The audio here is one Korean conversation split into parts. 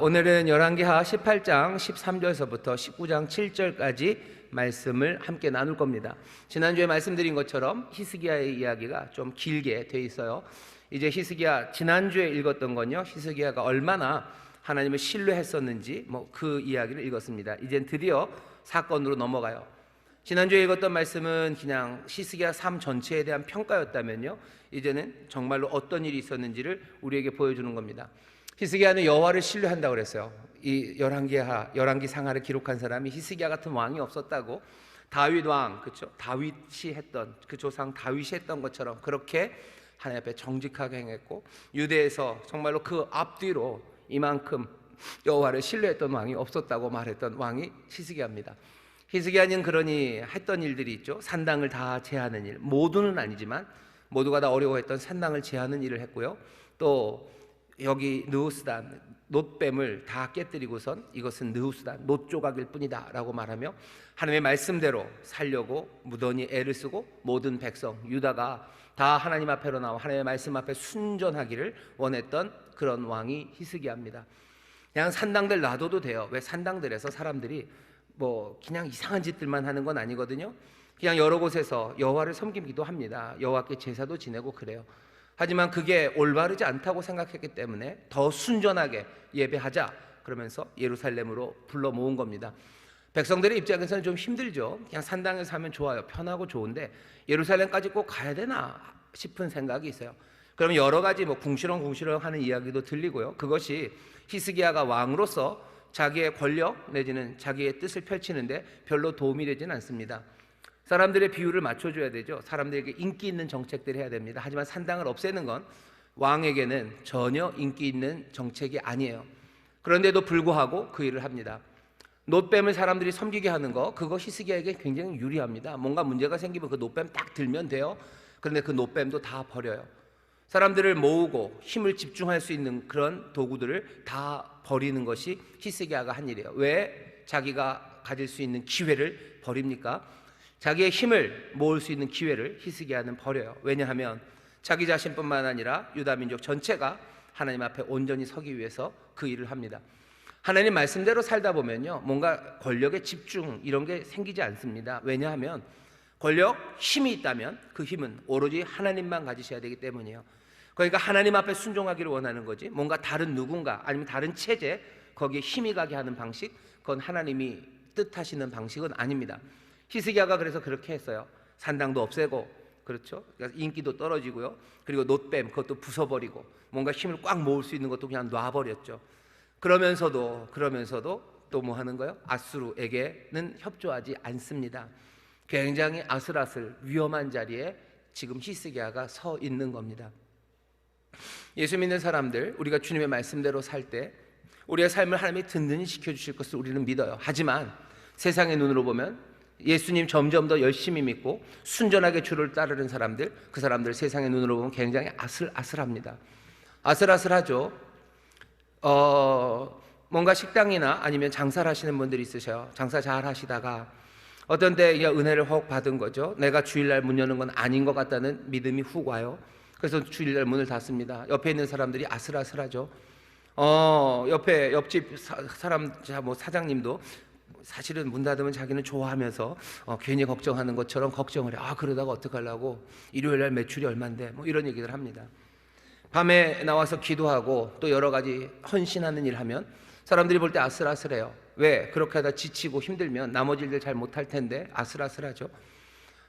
오늘은 열왕기하 18장 13절서부터 19장 7절까지 말씀을 함께 나눌 겁니다. 지난주에 말씀드린 것처럼 히스기야의 이야기가 좀 길게 돼 있어요. 이제 히스기야, 지난주에 읽었던 건요, 히스기야가 얼마나 하나님을 신뢰했었는지 그 이야기를 읽었습니다. 이젠 드디어 사건으로 넘어가요. 지난주에 읽었던 말씀은 그냥 히스기야 삶 전체에 대한 평가였다면요, 이제는 정말로 어떤 일이 있었는지를 우리에게 보여주는 겁니다. 히스기야는 여호와를 신뢰한다고 그랬어요. 이 열왕기 상하를 기록한 사람이 히스기야 같은 왕이 없었다고, 다윗 왕, 그렇죠? 다윗이 했던, 그 조상 다윗이 했던 것처럼 그렇게 하나님 앞에 정직하게 행했고, 유대에서 정말로 그 앞뒤로 이만큼 여호와를 신뢰했던 왕이 없었다고 말했던 왕이 히스기야입니다. 히스기야는 그러니 했던 일들이 있죠. 산당을 다 제하는 일, 모두는 아니지만 모두가 다 어려워했던 산당을 제하는 일을 했고요. 또 여기 느후스단, 놋뱀을 다 깨뜨리고선 이것은 느후스단, 놋조각일 뿐이다 라고 말하며 하나님의 말씀대로 살려고 무던히 애를 쓰고 모든 백성 유다가 다 하나님 앞에로 나와 하나님의 말씀 앞에 순전하기를 원했던 그런 왕이 히스기야입니다. 그냥 산당들 놔둬도 돼요. 왜? 산당들에서 사람들이 그냥 이상한 짓들만 하는 건 아니거든요. 그냥 여러 곳에서 여호와를 섬기기도 합니다. 여호와께 제사도 지내고 그래요. 하지만 그게 올바르지 않다고 생각했기 때문에 더 순전하게 예배하자 그러면서 예루살렘으로 불러 모은 겁니다. 백성들의 입장에서는 좀 힘들죠. 그냥 산당에서 하면 좋아요. 편하고 좋은데 예루살렘까지 꼭 가야 되나 싶은 생각이 있어요. 그럼 여러 가지 궁시렁궁시렁 하는 이야기도 들리고요. 그것이 히스기야가 왕으로서 자기의 권력 내지는 자기의 뜻을 펼치는데 별로 도움이 되지는 않습니다. 사람들의 비율을 맞춰줘야 되죠. 사람들에게 인기 있는 정책들을 해야 됩니다. 하지만 산당을 없애는 건 왕에게는 전혀 인기 있는 정책이 아니에요. 그런데도 불구하고 그 일을 합니다. 놋뱀을 사람들이 섬기게 하는 거, 그거 히스기야에게 굉장히 유리합니다. 뭔가 문제가 생기면 그 놋뱀 딱 들면 돼요. 그런데 그 놋뱀도 다 버려요. 사람들을 모으고 힘을 집중할 수 있는 그런 도구들을 다 버리는 것이 히스기야가 한 일이에요. 왜 자기가 가질 수 있는 기회를 버립니까? 자기의 힘을 모을 수 있는 기회를 히스기야는 버려요. 왜냐하면 자기 자신뿐만 아니라 유다 민족 전체가 하나님 앞에 온전히 서기 위해서 그 일을 합니다. 하나님 말씀대로 살다 보면요, 뭔가 권력의 집중 이런 게 생기지 않습니다. 왜냐하면 권력, 힘이 있다면 그 힘은 오로지 하나님만 가지셔야 되기 때문이에요. 그러니까 하나님 앞에 순종하기를 원하는 거지, 뭔가 다른 누군가 아니면 다른 체제, 거기에 힘이 가게 하는 방식, 그건 하나님이 뜻하시는 방식은 아닙니다. 히스기야가 그래서 그렇게 했어요. 산당도 없애고, 그렇죠? 그러니까 인기도 떨어지고요. 그리고 놋뱀 그것도 부숴버리고, 뭔가 힘을 꽉 모을 수 있는 것도 그냥 놔버렸죠. 그러면서도 또 뭐 하는 거예요? 아수르에게는 협조하지 않습니다. 굉장히 아슬아슬 위험한 자리에 지금 히스기야가 서 있는 겁니다. 예수 믿는 사람들, 우리가 주님의 말씀대로 살 때 우리의 삶을 하나님이 든든히 지켜주실 것을 우리는 믿어요. 하지만 세상의 눈으로 보면 예수님 점점 더 열심히 믿고 순전하게 주를 따르는 사람들, 그 사람들 세상의 눈으로 보면 굉장히 아슬아슬합니다. 아슬아슬하죠. 뭔가 식당이나 아니면 장사를 하시는 분들이 있으셔요. 장사 잘 하시다가 어떤 때 은혜를 혹 받은 거죠. 내가 주일날 문 여는 건 아닌 것 같다는 믿음이 훅 와요. 그래서 주일날 문을 닫습니다. 옆에 있는 사람들이 아슬아슬하죠. 옆집 사람, 사장님도 사실은 문 닫으면 자기는 좋아하면서 괜히 걱정하는 것처럼 걱정을 해. 그러다가 어떡하려고, 일요일날 매출이 얼만데, 이런 얘기를 합니다. 밤에 나와서 기도하고 또 여러 가지 헌신하는 일 하면 사람들이 볼 때 아슬아슬해요. 왜? 그렇게 하다 지치고 힘들면 나머지 일들 잘 못할 텐데 아슬아슬하죠.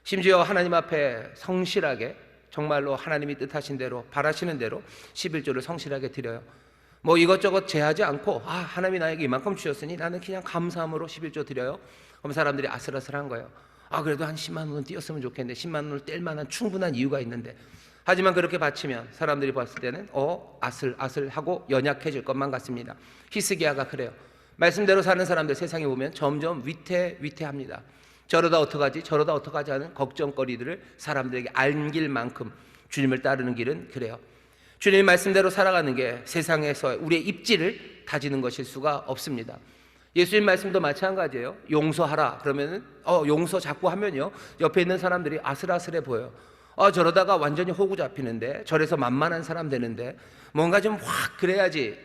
심지어 하나님 앞에 성실하게, 정말로 하나님이 뜻하신 대로, 바라시는 대로 11조를 성실하게 드려요. 이것저것 제하지 않고 하나님이 나에게 이만큼 주셨으니 나는 그냥 감사함으로 11조 드려요. 그럼 사람들이 아슬아슬한 거예요. 그래도 한 10만 원은 띄었으면 좋겠는데, 10만 원을 뗄 만한 충분한 이유가 있는데. 하지만 그렇게 바치면 사람들이 봤을 때는 아슬아슬하고 연약해질 것만 같습니다. 히스기야가 그래요. 말씀대로 사는 사람들 세상에 보면 점점 위태합니다. 저러다 어떡하지 하는 걱정거리들을 사람들에게 안길 만큼 주님을 따르는 길은 그래요. 주님의 말씀대로 살아가는 게 세상에서 우리의 입지를 다지는 것일 수가 없습니다. 예수님 말씀도 마찬가지예요. 용서하라 그러면은 용서 자꾸 하면요, 옆에 있는 사람들이 아슬아슬해 보여요. 저러다가 완전히 호구 잡히는데, 저래서 만만한 사람 되는데, 뭔가 좀 확 그래야지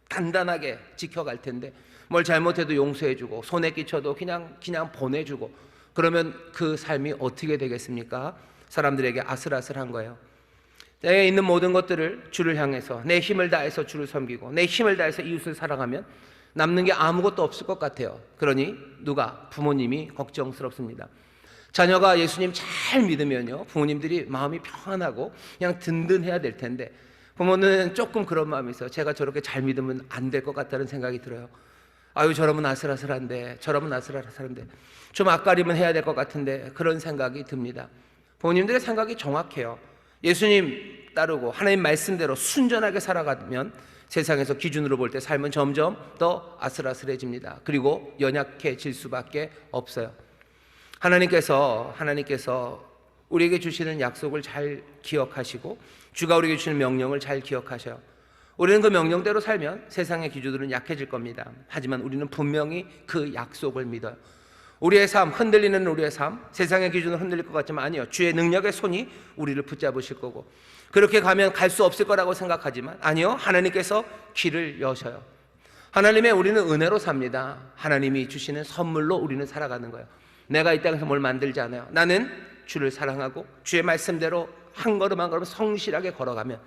단단하게 지켜갈 텐데 뭘 잘못해도 용서해주고 손에 끼쳐도 그냥 보내주고 그러면 그 삶이 어떻게 되겠습니까? 사람들에게 아슬아슬한 거예요. 내게 있는 모든 것들을 주를 향해서 내 힘을 다해서 주를 섬기고 내 힘을 다해서 이웃을 사랑하면 남는 게 아무것도 없을 것 같아요. 그러니 누가? 부모님이 걱정스럽습니다. 자녀가 예수님 잘 믿으면요, 부모님들이 마음이 평안하고 그냥 든든해야 될 텐데 부모는 조금 그런 마음이 있어요. 제가 저렇게 잘 믿으면 안 될 것 같다는 생각이 들어요. 아유, 저러면 아슬아슬한데, 저러면 아슬아슬한데, 좀 앞가림은 해야 될 것 같은데, 그런 생각이 듭니다. 부모님들의 생각이 정확해요. 예수님 따르고 하나님 말씀대로 순전하게 살아가면 세상에서 기준으로 볼 때 삶은 점점 더 아슬아슬해집니다. 그리고 연약해질 수밖에 없어요. 하나님께서 우리에게 주시는 약속을 잘 기억하시고 주가 우리에게 주시는 명령을 잘 기억하셔요. 우리는 그 명령대로 살면 세상의 기준들은 약해질 겁니다. 하지만 우리는 분명히 그 약속을 믿어요. 우리의 삶, 흔들리는 우리의 삶, 세상의 기준으로 흔들릴 것 같지만 아니요, 주의 능력의 손이 우리를 붙잡으실 거고 그렇게 가면 갈 수 없을 거라고 생각하지만 아니요, 하나님께서 길을 여셔요. 하나님의 우리는 은혜로 삽니다. 하나님이 주시는 선물로 우리는 살아가는 거예요. 내가 이 땅에서 뭘 만들지 않아요. 나는 주를 사랑하고 주의 말씀대로 한 걸음 한 걸음 성실하게 걸어가면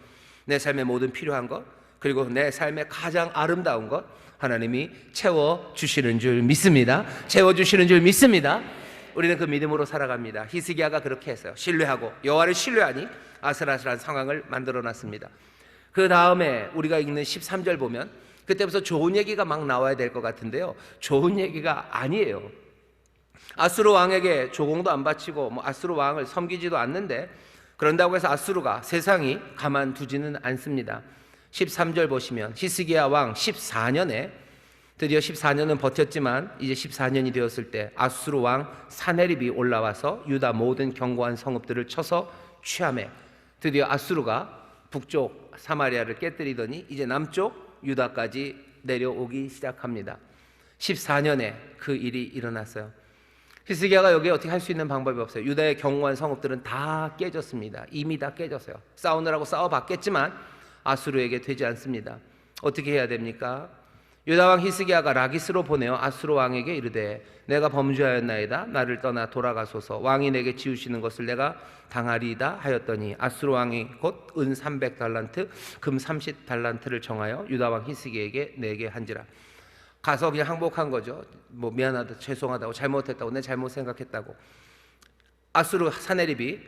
내 삶의 모든 필요한 것, 그리고 내 삶의 가장 아름다운 것 하나님이 채워주시는 줄 믿습니다. 채워주시는 줄 믿습니다. 우리는 그 믿음으로 살아갑니다. 히스기야가 그렇게 했어요. 신뢰하고 여호와를 신뢰하니 아슬아슬한 상황을 만들어놨습니다. 그 다음에 우리가 읽는 13절 보면 그때부터 좋은 얘기가 막 나와야 될 것 같은데요, 좋은 얘기가 아니에요. 아수르 왕에게 조공도 안 바치고 아수르 왕을 섬기지도 않는데 그런다고 해서 아수르가 세상이 가만두지는 않습니다. 13절 보시면 히스기야 왕 14년에 드디어 14년은 버텼지만 이제 14년이 되었을 때 아수르 왕 사네립이 올라와서 유다 모든 견고한 성읍들을 쳐서 취함해 드디어 아수르가 북쪽 사마리아를 깨뜨리더니 이제 남쪽 유다까지 내려오기 시작합니다. 14년에 그 일이 일어났어요. 히스기야가 여기에 어떻게 할 수 있는 방법이 없어요. 유다의 견고한 성읍들은 다 깨졌습니다. 이미 다 깨졌어요. 싸우느라고 싸워봤겠지만 아수르에게 되지 않습니다. 어떻게 해야 됩니까? 유다왕 히스기야가 라기스로 보내어 아수르 왕에게 이르되 내가 범죄하였나이다. 나를 떠나 돌아가소서. 왕이 내게 지우시는 것을 내가 당하리이다 하였더니 아수르 왕이 곧 은 300달란트 금 30달란트를 정하여 유다왕 히스기야에게 내게 한지라. 가서 그냥 항복한 거죠. 미안하다, 죄송하다고, 잘못했다고, 내 잘못 생각했다고. 아수르 사네립이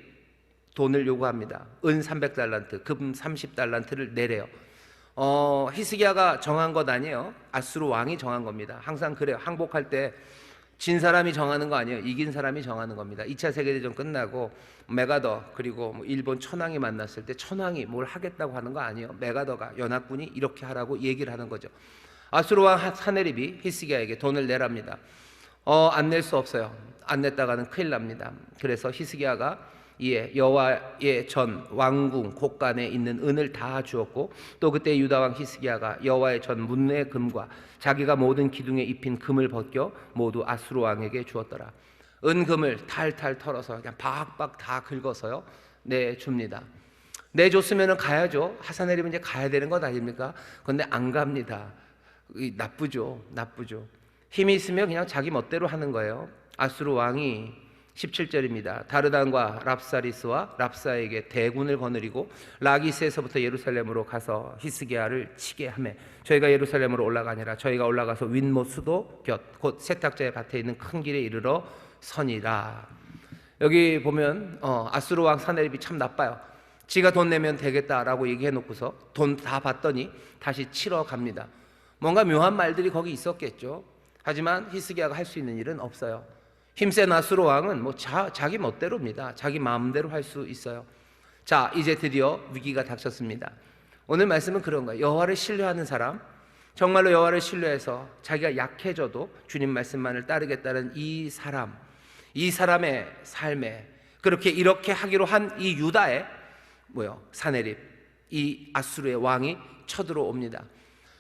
돈을 요구합니다. 은 300달란트, 금 30달란트를 내래요. 히스기야가 정한 것 아니에요. 아수르 왕이 정한 겁니다. 항상 그래요. 항복할 때 진 사람이 정하는 거 아니에요. 이긴 사람이 정하는 겁니다. 2차 세계대전 끝나고 메가더 그리고 일본 천황이 만났을 때 천황이 뭘 하겠다고 하는 거 아니에요. 메가더가 연합군이 이렇게 하라고 얘기를 하는 거죠. 아수르 왕 사네립이 히스기야에게 돈을 내랍니다. 안 낼 수 없어요. 안 냈다가는 큰일 납니다. 그래서 히스기야가 이에 여호와의 전 왕궁 곳간에 있는 은을 다 주었고 또 그때 유다 왕 히스기야가 여호와의 전 문의 금과 자기가 모든 기둥에 입힌 금을 벗겨 모두 아수르 왕에게 주었더라. 은금을 탈탈 털어서 그냥 박박 다 긁어서요 내줍니다. 내줬으면 가야죠. 하사네립은 이제 가야 되는 것 아닙니까? 그런데 안 갑니다. 나쁘죠. 힘이 있으면 그냥 자기 멋대로 하는 거예요. 아수르 왕이 17절입니다. 다르단과 랍사리스와 랍사에게 대군을 거느리고 라기스에서부터 예루살렘으로 가서 히스기야를 치게 하매 저희가 예루살렘으로 올라가니라. 저희가 올라가서 윗못 수도 곁 곧 세탁자의 밭에 있는 큰 길에 이르러 서니라. 여기 보면 아수르 왕 사네립이 참 나빠요. 지가 돈 내면 되겠다라고 얘기해 놓고서 돈 다 받더니 다시 치러 갑니다. 뭔가 묘한 말들이 거기 있었겠죠. 하지만 히스기야가 할 수 있는 일은 없어요. 힘센 아수르 왕은 자기 멋대로입니다. 자기 마음대로 할 수 있어요. 자, 이제 드디어 위기가 닥쳤습니다. 오늘 말씀은 그런 거예요. 여호와를 신뢰하는 사람, 정말로 여호와를 신뢰해서 자기가 약해져도 주님 말씀만을 따르겠다는 이 사람의 삶에 이렇게 하기로 한 이 유다의 사네립, 이 아수르의 왕이 쳐들어옵니다.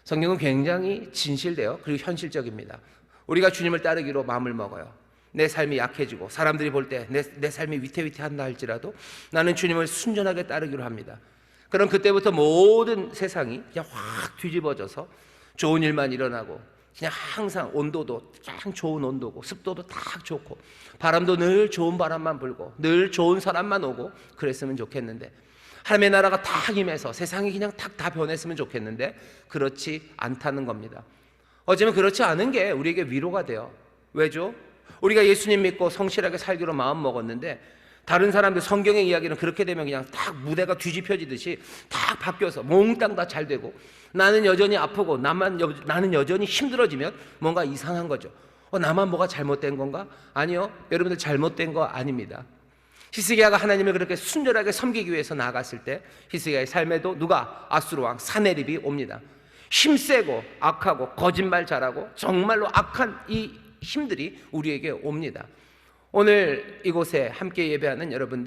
성경은 굉장히 진실돼요. 그리고 현실적입니다. 우리가 주님을 따르기로 마음을 먹어요. 내 삶이 약해지고 사람들이 볼 때 내 삶이 위태위태한다 할지라도 나는 주님을 순전하게 따르기로 합니다. 그럼 그때부터 모든 세상이 그냥 확 뒤집어져서 좋은 일만 일어나고 그냥 항상 온도도 딱 좋은 온도고 습도도 딱 좋고 바람도 늘 좋은 바람만 불고 늘 좋은 사람만 오고 그랬으면 좋겠는데, 하나님의 나라가 딱 임해서 세상이 그냥 딱 다 변했으면 좋겠는데 그렇지 않다는 겁니다. 어쩌면 그렇지 않은 게 우리에게 위로가 돼요. 왜죠? 우리가 예수님 믿고 성실하게 살기로 마음 먹었는데 다른 사람들 성경의 이야기는 그렇게 되면 그냥 딱 무대가 뒤집혀지듯이 딱 바뀌어서 몽땅 다 잘 되고 나는 여전히 아프고 나는 여전히 힘들어지면 뭔가 이상한 거죠. 나만 뭐가 잘못된 건가? 아니요, 여러분들 잘못된 거 아닙니다. 히스기야가 하나님을 그렇게 순결하게 섬기기 위해서 나아갔을 때 히스기야의 삶에도 누가? 아수르 왕 사네립이 옵니다. 힘세고 악하고 거짓말 잘하고 정말로 악한 이 힘들이 우리에게 옵니다. 오늘 이곳에 함께 예배하는 여러분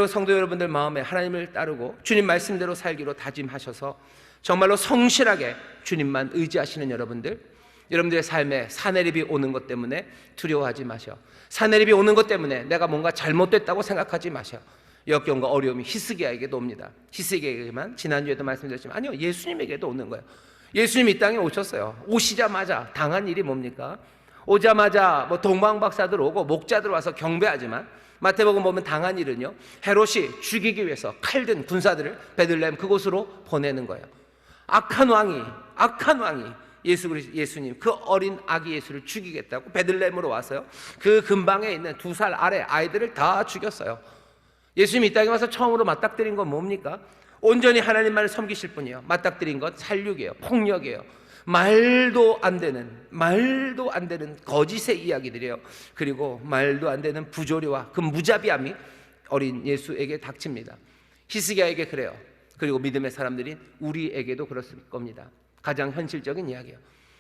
성도 여러분들 마음에 하나님을 따르고 주님 말씀대로 살기로 다짐하셔서 정말로 성실하게 주님만 의지하시는 여러분들의 삶에 사내립이 오는 것 때문에 두려워하지 마셔. 사내립이 오는 것 때문에 내가 뭔가 잘못됐다고 생각하지 마셔. 역경과 어려움이 히스기야에게도 옵니다. 히스기야에게만, 지난주에도 말씀드렸지만 아니요, 예수님에게도 오는 거예요. 예수님 이 땅에 오셨어요. 오시자마자 당한 일이 뭡니까? 오자마자 동방 박사들 오고 목자들 와서 경배하지만 마태복음 보면 당한 일은요, 헤롯이 죽이기 위해서 칼든 군사들을 베들레헴 그곳으로 보내는 거예요. 악한 왕이 예수님 그 어린 아기 예수를 죽이겠다고 베들레헴으로 와서요, 그 근방에 있는 2살 아래 아이들을 다 죽였어요. 예수님 이 땅에 와서 처음으로 맞닥뜨린 건 뭡니까? 온전히 하나님만을 섬기실 분이에요. 맞닥뜨린 건 살육이에요, 폭력이에요, 말도 안 되는 거짓의 이야기들이에요. 그리고 말도 안 되는 부조리와 그 무자비함이 어린 예수에게 닥칩니다. 히스기야에게 그래요. 그리고 믿음의 사람들인 우리에게도 그렇을 겁니다. 가장 현실적인 이야기예요.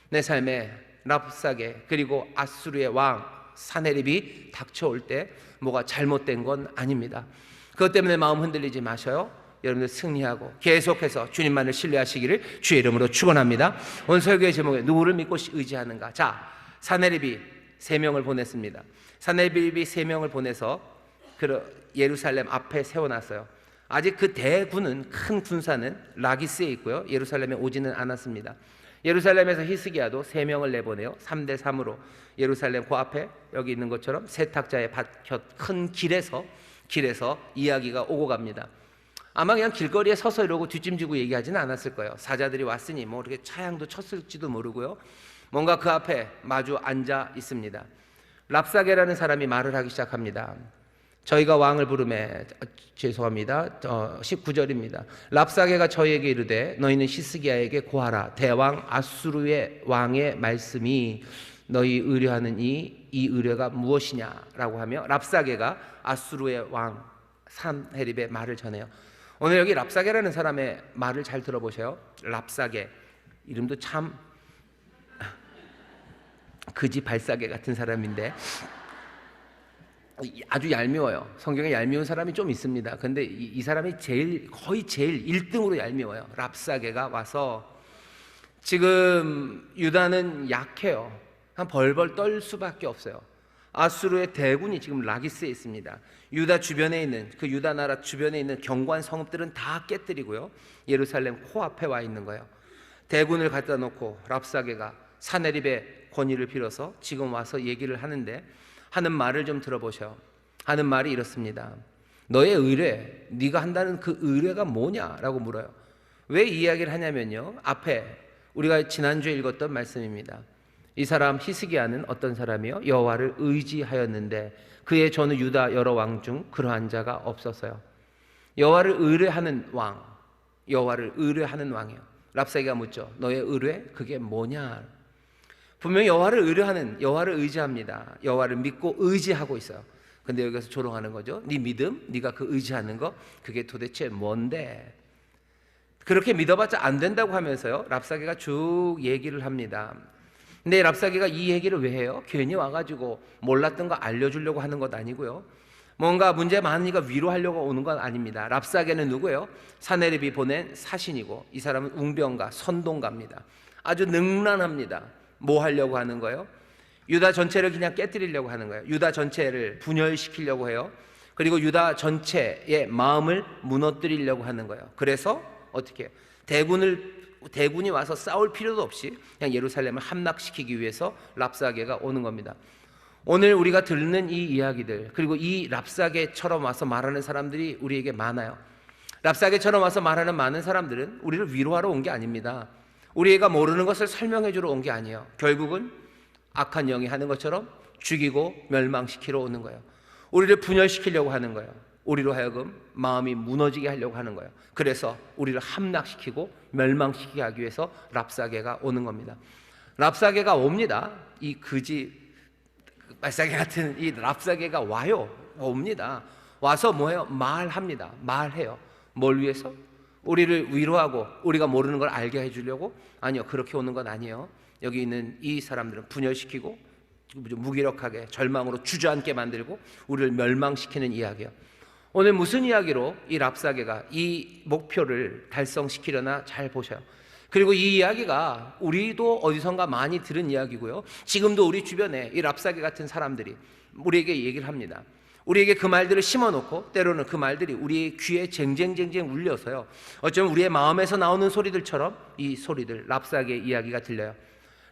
내 삶에 랍사게 그리고 아수르의 왕 사네립이 닥쳐올 때 뭐가 잘못된 건 아닙니다. 그것 때문에 마음 흔들리지 마셔요. 여러분들 승리하고 계속해서 주님만을 신뢰하시기를 주의 이름으로 축원합니다. 오늘 설교의 제목에 누구를 믿고 의지하는가? 자, 사네립이 3명을 보냈습니다. 사네립이 3명을 보내서 예루살렘 앞에 세워놨어요. 아직 그 대군은, 큰 군사는 라기스에 있고요, 예루살렘에 오지는 않았습니다. 예루살렘에서 히스기야도 3명을 내보내요. 3대3으로 예루살렘 그 앞에 여기 있는 것처럼 세탁자의 밭 큰 길에서 이야기가 오고 갑니다. 아마 그냥 길거리에 서서 이러고 뒷짐지고 얘기하지는 않았을 거예요. 사자들이 왔으니 뭐 이렇게 차양도 쳤을지도 모르고요, 뭔가 그 앞에 마주 앉아 있습니다. 랍사게라는 사람이 말을 하기 시작합니다. 저희가 왕을 부르매, 죄송합니다, 19절입니다. 랍사게가 저희에게 이르되 너희는 히스기야에게 고하라. 대왕 아수르의 왕의 말씀이 너희 의뢰하는 이 의뢰가 무엇이냐라고 하며 랍사게가 아수르의 왕 산헤립의 말을 전해요. 오늘 여기 랍사게라는 사람의 말을 잘 들어보세요. 랍사게, 이름도 참 그지 발사계 같은 사람인데 아주 얄미워요. 성경에 얄미운 사람이 좀 있습니다. 근데 이 사람이 거의 제일 1등으로 얄미워요. 랍사게가 와서, 지금 유다는 약해요. 한 벌벌 떨 수밖에 없어요. 아수르의 대군이 지금 라기스에 있습니다. 유다 주변에 있는, 그 유다 나라 주변에 있는 견고한 성읍들은 다 깨뜨리고요, 예루살렘 코앞에 와 있는 거예요. 대군을 갖다 놓고 랍사게가 사네립의 권위를 빌어서 지금 와서 얘기를 하는데, 하는 말을 좀 들어보셔. 하는 말이 이렇습니다. 너의 의뢰, 네가 한다는 그 의뢰가 뭐냐라고 물어요. 왜 이 이야기를 하냐면요, 앞에 우리가 지난주에 읽었던 말씀입니다. 이 사람 히스기야는 어떤 사람이요? 여호와를 의지하였는데 그의 전후 유다 여러 왕 중 그러한 자가 없었어요. 여호와를 의뢰하는 왕, 여호와를 의뢰하는 왕이요. 랍사게가 묻죠. 너의 의뢰 그게 뭐냐? 분명히 여호와를 의지합니다. 여호와를 믿고 의지하고 있어요. 근데 여기서 조롱하는 거죠. 네 믿음, 네가 그 의지하는 거, 그게 도대체 뭔데? 그렇게 믿어봤자 안 된다고 하면서요, 랍사게가 쭉 얘기를 합니다. 근데 랍사게가 이 얘기를 왜 해요? 괜히 와가지고 몰랐던 거 알려주려고 하는 것 아니고요, 뭔가 문제 많으니까 위로하려고 오는 건 아닙니다. 랍사게는 누구예요? 사네립이 보낸 사신이고, 이 사람은 웅병가, 선동가입니다. 아주 능란합니다. 뭐 하려고 하는 거예요? 유다 전체를 그냥 깨뜨리려고 하는 거예요. 유다 전체를 분열시키려고 해요. 그리고 유다 전체의 마음을 무너뜨리려고 하는 거예요. 그래서 어떻게 해요? 대군을 대군이 와서 싸울 필요도 없이 그냥 예루살렘을 함락시키기 위해서 랍사게가 오는 겁니다. 오늘 우리가 듣는 이 이야기들, 그리고 이 랍사게처럼 와서 말하는 사람들이 우리에게 많아요. 랍사게처럼 와서 말하는 많은 사람들은 우리를 위로하러 온 게 아닙니다. 우리가 모르는 것을 설명해 주러 온 게 아니에요. 결국은 악한 영이 하는 것처럼 죽이고 멸망시키러 오는 거예요. 우리를 분열시키려고 하는 거예요. 우리로 하여금 마음이 무너지게 하려고 하는 거예요. 그래서 우리를 함락시키고 멸망시키게 하기 위해서 랍사게가 오는 겁니다. 랍사게가 옵니다. 이 그지 말싸게 같은 이 랍사게가 와요. 옵니다. 와서 뭐해요? 말합니다. 말해요. 뭘 위해서? 우리를 위로하고 우리가 모르는 걸 알게 해주려고? 아니요, 그렇게 오는 건 아니에요. 여기 있는 이 사람들은 분열시키고 무기력하게 절망으로 주저앉게 만들고 우리를 멸망시키는 이야기예요. 오늘 무슨 이야기로 이 랍사게가 이 목표를 달성시키려나 잘 보셔요. 그리고 이 이야기가 우리도 어디선가 많이 들은 이야기고요. 지금도 우리 주변에 이 랍사게 같은 사람들이 우리에게 얘기를 합니다. 우리에게 그 말들을 심어놓고 때로는 그 말들이 우리의 귀에 쟁쟁쟁쟁 울려서요, 어쩌면 우리의 마음에서 나오는 소리들처럼 이 소리들, 랍사게 이야기가 들려요.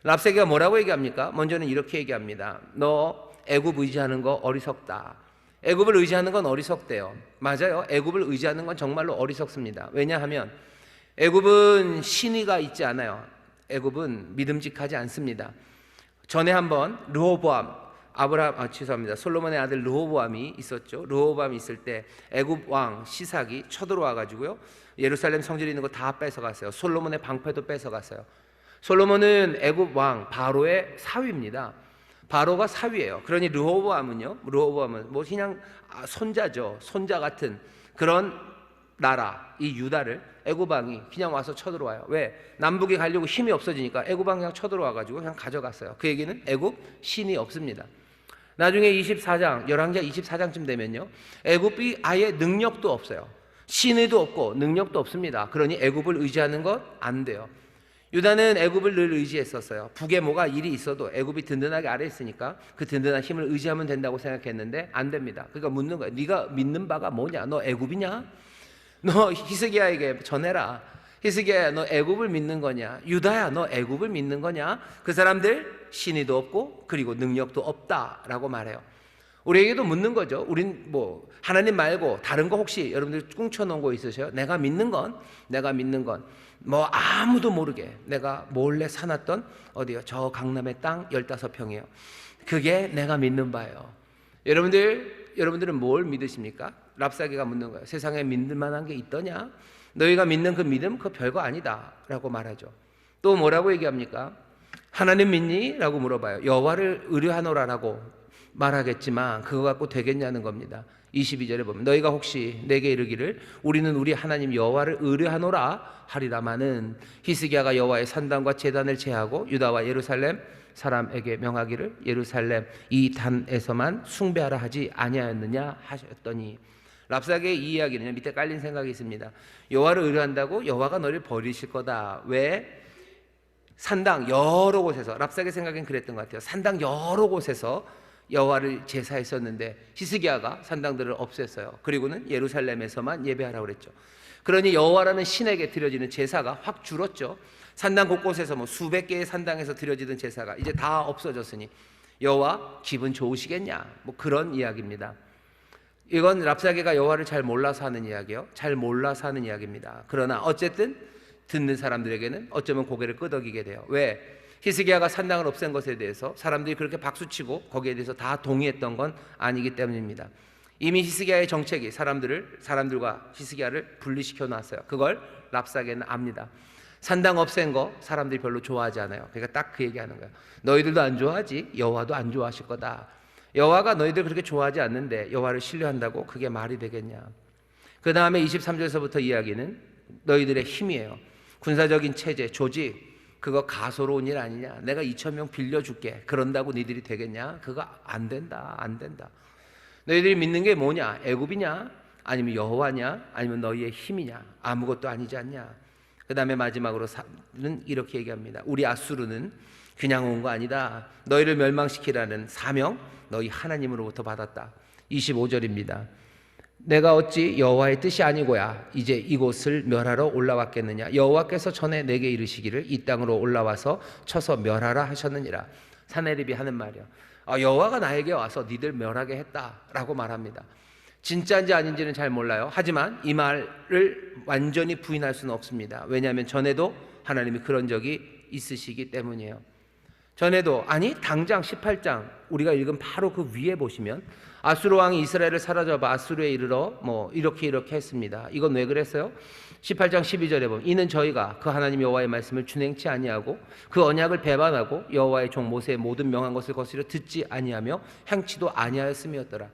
랍사게가 뭐라고 얘기합니까? 먼저는 이렇게 얘기합니다. 너 애굽 의지하는 거 어리석다. 애굽을 의지하는 건 어리석대요. 맞아요. 애굽을 의지하는 건 정말로 어리석습니다. 왜냐하면 애굽은 신의가 있지 않아요. 애굽은 믿음직하지 않습니다. 전에 한번 솔로몬의 아들 르호보암이 있었죠. 르호보암이 있을 때 애굽 왕 시삭이 쳐들어와 가지고요, 예루살렘 성전에 있는 거 다 뺏어갔어요. 솔로몬의 방패도 뺏어갔어요. 솔로몬은 애굽 왕 바로의 사위입니다. 바로가 사위예요. 그러니 르호보암은 뭐 그냥 손자죠. 손자 같은 그런 나라, 이 유다를 애굽 왕이 그냥 와서 쳐들어와요. 왜? 남북에 가려고 힘이 없어지니까 애굽 왕이 그냥 쳐들어와 가지고 그냥 가져갔어요. 그 얘기는 애굽 신이 없습니다. 나중에 24장, 열왕기하 24장쯤 되면요, 애굽이 아예 능력도 없어요. 신의도 없고 능력도 없습니다. 그러니 애굽을 의지하는 것 안 돼요. 유다는 애굽을 늘 의지했었어요. 북에 뭐가 일이 있어도 애굽이 든든하게 아래 있으니까 그 든든한 힘을 의지하면 된다고 생각했는데 안 됩니다. 그러니까 묻는 거예요. 네가 믿는 바가 뭐냐? 너 애굽이냐? 너 히스기야에게 전해라. 히스기야야, 너 애굽을 믿는 거냐? 유다야, 너 애굽을 믿는 거냐? 그 사람들 신의도 없고 그리고 능력도 없다라고 말해요. 우리에게도 묻는 거죠. 우린 뭐 하나님 말고 다른 거 혹시 여러분들 꿍쳐놓은 거 있으세요? 내가 믿는 건 뭐 아무도 모르게 내가 몰래 사놨던 어디요? 저 강남의 땅 15평이에요. 그게 내가 믿는 바예요. 여러분들은 뭘 믿으십니까? 랍사게가 묻는 거예요. 세상에 믿을 만한 게 있더냐? 너희가 믿는 그 믿음 그거 별거 아니다 라고 말하죠. 또 뭐라고 얘기합니까? 하나님 믿니? 라고 물어봐요. 여호와를 의뢰하노라 라고 말하겠지만 그거 갖고 되겠냐는 겁니다. 22절에 보면 너희가 혹시 내게 이르기를 우리는 우리 하나님 여호와를 의뢰하노라 하리라마는 히스기야가 여호와의 산당과 제단을 제하고 유다와 예루살렘 사람에게 명하기를 예루살렘 이 단에서만 숭배하라 하지 아니하였느냐 하셨더니, 랍사게의 이 이야기는 밑에 깔린 생각이 있습니다. 여호와를 의뢰한다고 여호와가 너를 버리실 거다. 왜? 산당 여러 곳에서, 랍사게 생각엔 그랬던 것 같아요. 산당 여러 곳에서 여호와를 제사했었는데 히스기야가 산당들을 없앴어요. 그리고는 예루살렘에서만 예배하라고 그랬죠. 그러니 여호와라는 신에게 드려지는 제사가 확 줄었죠. 산당 곳곳에서 뭐 수백 개의 산당에서 드려지던 제사가 이제 다 없어졌으니 여호와 기분 좋으시겠냐, 뭐 그런 이야기입니다. 이건 랍사게가 여호와를 잘 몰라서 하는 이야기예요. 잘 몰라서 하는 이야기입니다. 그러나 어쨌든 듣는 사람들에게는 어쩌면 고개를 끄덕이게 돼요. 왜? 히스기야가 산당을 없앤 것에 대해서 사람들이 그렇게 박수치고 거기에 대해서 다 동의했던 건 아니기 때문입니다. 이미 히스기야의 정책이 사람들과 히스기야를 분리시켜 놨어요. 그걸 랍사게는 압니다. 산당 없앤 거 사람들이 별로 좋아하지 않아요. 그러니까 딱 그 얘기하는 거예요. 너희들도 안 좋아하지 여호와도 안 좋아하실 거다. 여호와가 너희들 그렇게 좋아하지 않는데 여호와를 신뢰한다고 그게 말이 되겠냐. 그 다음에 23절에서부터 이야기는 너희들의 힘이에요. 군사적인 체제, 조직, 그거 가소로운 일 아니냐. 내가 2,000명 빌려줄게. 그런다고 니들이 되겠냐? 그거 안 된다. 너희들이 믿는 게 뭐냐? 애굽이냐? 아니면 여호와냐? 아니면 너희의 힘이냐? 아무것도 아니지 않냐? 그 다음에 마지막으로는 이렇게 얘기합니다. 우리 아수르는 그냥 온 거 아니다. 너희를 멸망시키라는 사명 너희 하나님으로부터 받았다. 25절입니다. 내가 어찌 여호와의 뜻이 아니고야 이제 이곳을 멸하러 올라왔겠느냐. 여호와께서 전에 내게 이르시기를 이 땅으로 올라와서 쳐서 멸하라 하셨느니라. 사내립이 하는 말이야. 여호와가 나에게 와서 니들 멸하게 했다라고 말합니다. 진짜인지 아닌지는 잘 몰라요. 하지만 이 말을 완전히 부인할 수는 없습니다. 왜냐하면 전에도 하나님이 그런 적이 있으시기 때문이에요. 전에도, 아니 당장 18장 우리가 읽은 바로 그 위에 보시면 아수르 왕이 이스라엘을 사로잡아 아수르에 이르러 이렇게 했습니다. 이건 왜 그랬어요? 18장 12절에 보면 이는 저희가 그 하나님 여호와의 말씀을 준행치 아니하고 그 언약을 배반하고 여호와의 종 모세의 모든 명한 것을 거스려 듣지 아니하며 행치도 아니하였음이었더라.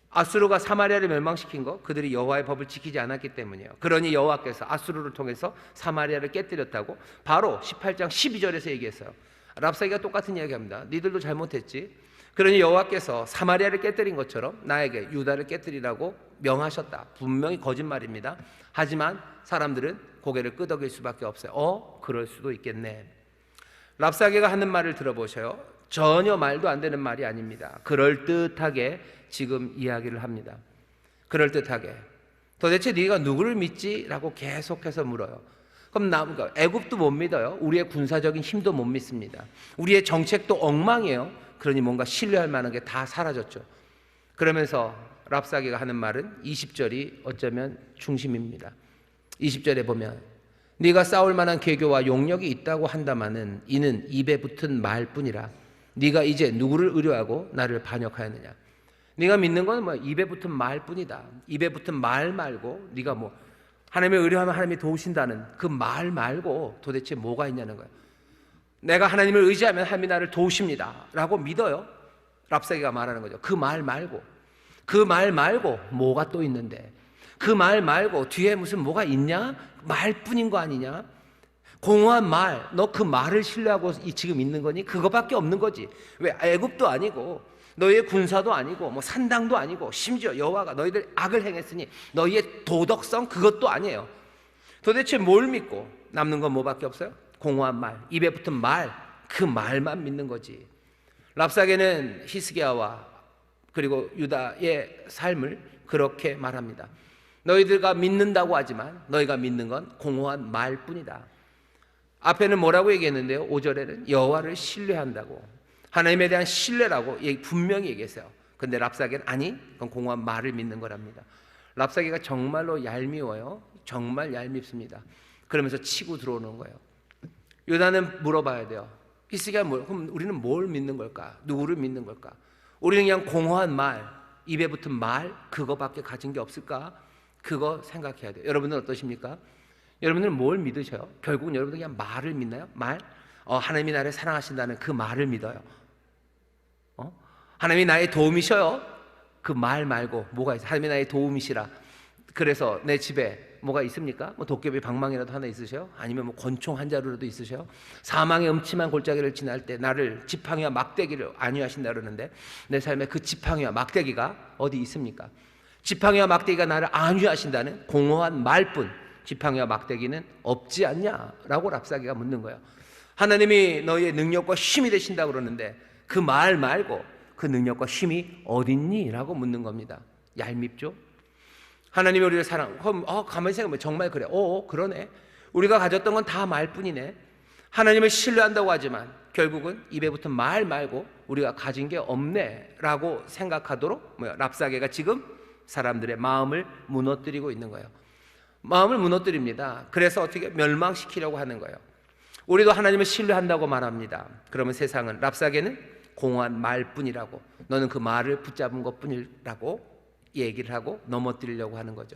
아수르가 사마리아를 멸망시킨 거 그들이 여호와의 법을 지키지 않았기 때문이에요. 그러니 여호와께서 아수르를 통해서 사마리아를 깨뜨렸다고 바로 18장 12절에서 얘기했어요. 랍사기가 똑같은 이야기합니다. 니들도 잘못했지. 그러니 여호와께서 사마리아를 깨뜨린 것처럼 나에게 유다를 깨뜨리라고 명하셨다. 분명히 거짓말입니다. 하지만 사람들은 고개를 끄덕일 수밖에 없어요. 그럴 수도 있겠네. 랍사기가 하는 말을 들어보셔요. 전혀 말도 안 되는 말이 아닙니다. 그럴듯하게 지금 이야기를 합니다. 그럴듯하게. 도대체 네가 누구를 믿지? 라고 계속해서 물어요. 그럼 애굽도 못 믿어요. 우리의 군사적인 힘도 못 믿습니다. 우리의 정책도 엉망이에요. 그러니 뭔가 신뢰할 만한 게 다 사라졌죠. 그러면서 랍사기가 하는 말은 20절이 어쩌면 중심입니다. 20절에 보면 네가 싸울 만한 계교와 용력이 있다고 한다마는 이는 입에 붙은 말뿐이라. 네가 이제 누구를 의뢰하고 나를 반역하였느냐. 네가 믿는 건 입에 붙은 말뿐이다. 입에 붙은 말 말고 네가 하나님을 의뢰하면 하나님이 도우신다는 그 말 말고 도대체 뭐가 있냐는 거예요. 내가 하나님을 의지하면 하나님이 나를 도우십니다 라고 믿어요. 랍사기가 말하는 거죠. 그 말 말고, 그 말 말고 뭐가 또 있는데, 그 말 말고 뒤에 무슨 뭐가 있냐? 말뿐인 거 아니냐? 공허한 말, 너 그 말을 신뢰하고 지금 있는 거니? 그거밖에 없는 거지. 왜 애굽도 아니고 너희의 군사도 아니고 산당도 아니고 심지어 여호와가 너희들 악을 행했으니 너희의 도덕성 그것도 아니에요. 도대체 뭘 믿고 남는 건 뭐밖에 없어요? 공허한 말, 입에 붙은 말, 그 말만 믿는 거지. 랍사게는 히스기야와 그리고 유다의 삶을 그렇게 말합니다. 너희들가 믿는다고 하지만 너희가 믿는 건 공허한 말뿐이다. 앞에는 뭐라고 얘기했는데요? 5절에는 여호와를 신뢰한다고, 하나님에 대한 신뢰라고 분명히 얘기했어요. 근데 랍사게는 아니, 그건 공허한 말을 믿는 거랍니다. 랍사게가 정말로 얄미워요. 정말 얄밉습니다. 그러면서 치고 들어오는 거예요. 유다는 물어봐야 돼요. 히스기야, 그럼 우리는 뭘 믿는 걸까? 누구를 믿는 걸까? 우리는 그냥 공허한 말, 입에 붙은 말, 그거밖에 가진 게 없을까? 그거 생각해야 돼요. 여러분은 어떠십니까? 여러분들은 뭘 믿으셔요? 결국은 여러분들 그냥 말을 믿나요? 말? 하나님이 나를 사랑하신다는 그 말을 믿어요. 하나님이 나의 도움이셔요. 그 말 말고 뭐가 있어요? 하나님이 나의 도움이시라. 그래서 내 집에 뭐가 있습니까? 도깨비 방망이라도 하나 있으셔요? 아니면 권총 한 자루라도 있으셔요? 사망의 음침한 골짜기를 지날 때 나를 지팡이와 막대기를 안위하신다 그러는데 내 삶에 그 지팡이와 막대기가 어디 있습니까? 지팡이와 막대기가 나를 안위하신다는 공허한 말뿐, 지팡이와 막대기는 없지 않냐라고 랍사기가 묻는 거예요. 하나님이 너희의 능력과 힘이 되신다고 그러는데 그 말 말고 그 능력과 힘이 어딨니? 라고 묻는 겁니다. 얄밉죠? 하나님이 우리를 가만히 생각해보면 정말 그래. 그러네. 우리가 가졌던 건 다 말뿐이네. 하나님을 신뢰한다고 하지만 결국은 입에 붙은 말 말고 우리가 가진 게 없네 라고 생각하도록 랍사게가 지금 사람들의 마음을 무너뜨리고 있는 거예요. 마음을 무너뜨립니다. 그래서 어떻게 멸망시키려고 하는 거예요. 우리도 하나님을 신뢰한다고 말합니다. 그러면 세상은 랍사게는 공허한 말뿐이라고, 너는 그 말을 붙잡은 것뿐이라고 얘기를 하고 넘어뜨리려고 하는 거죠.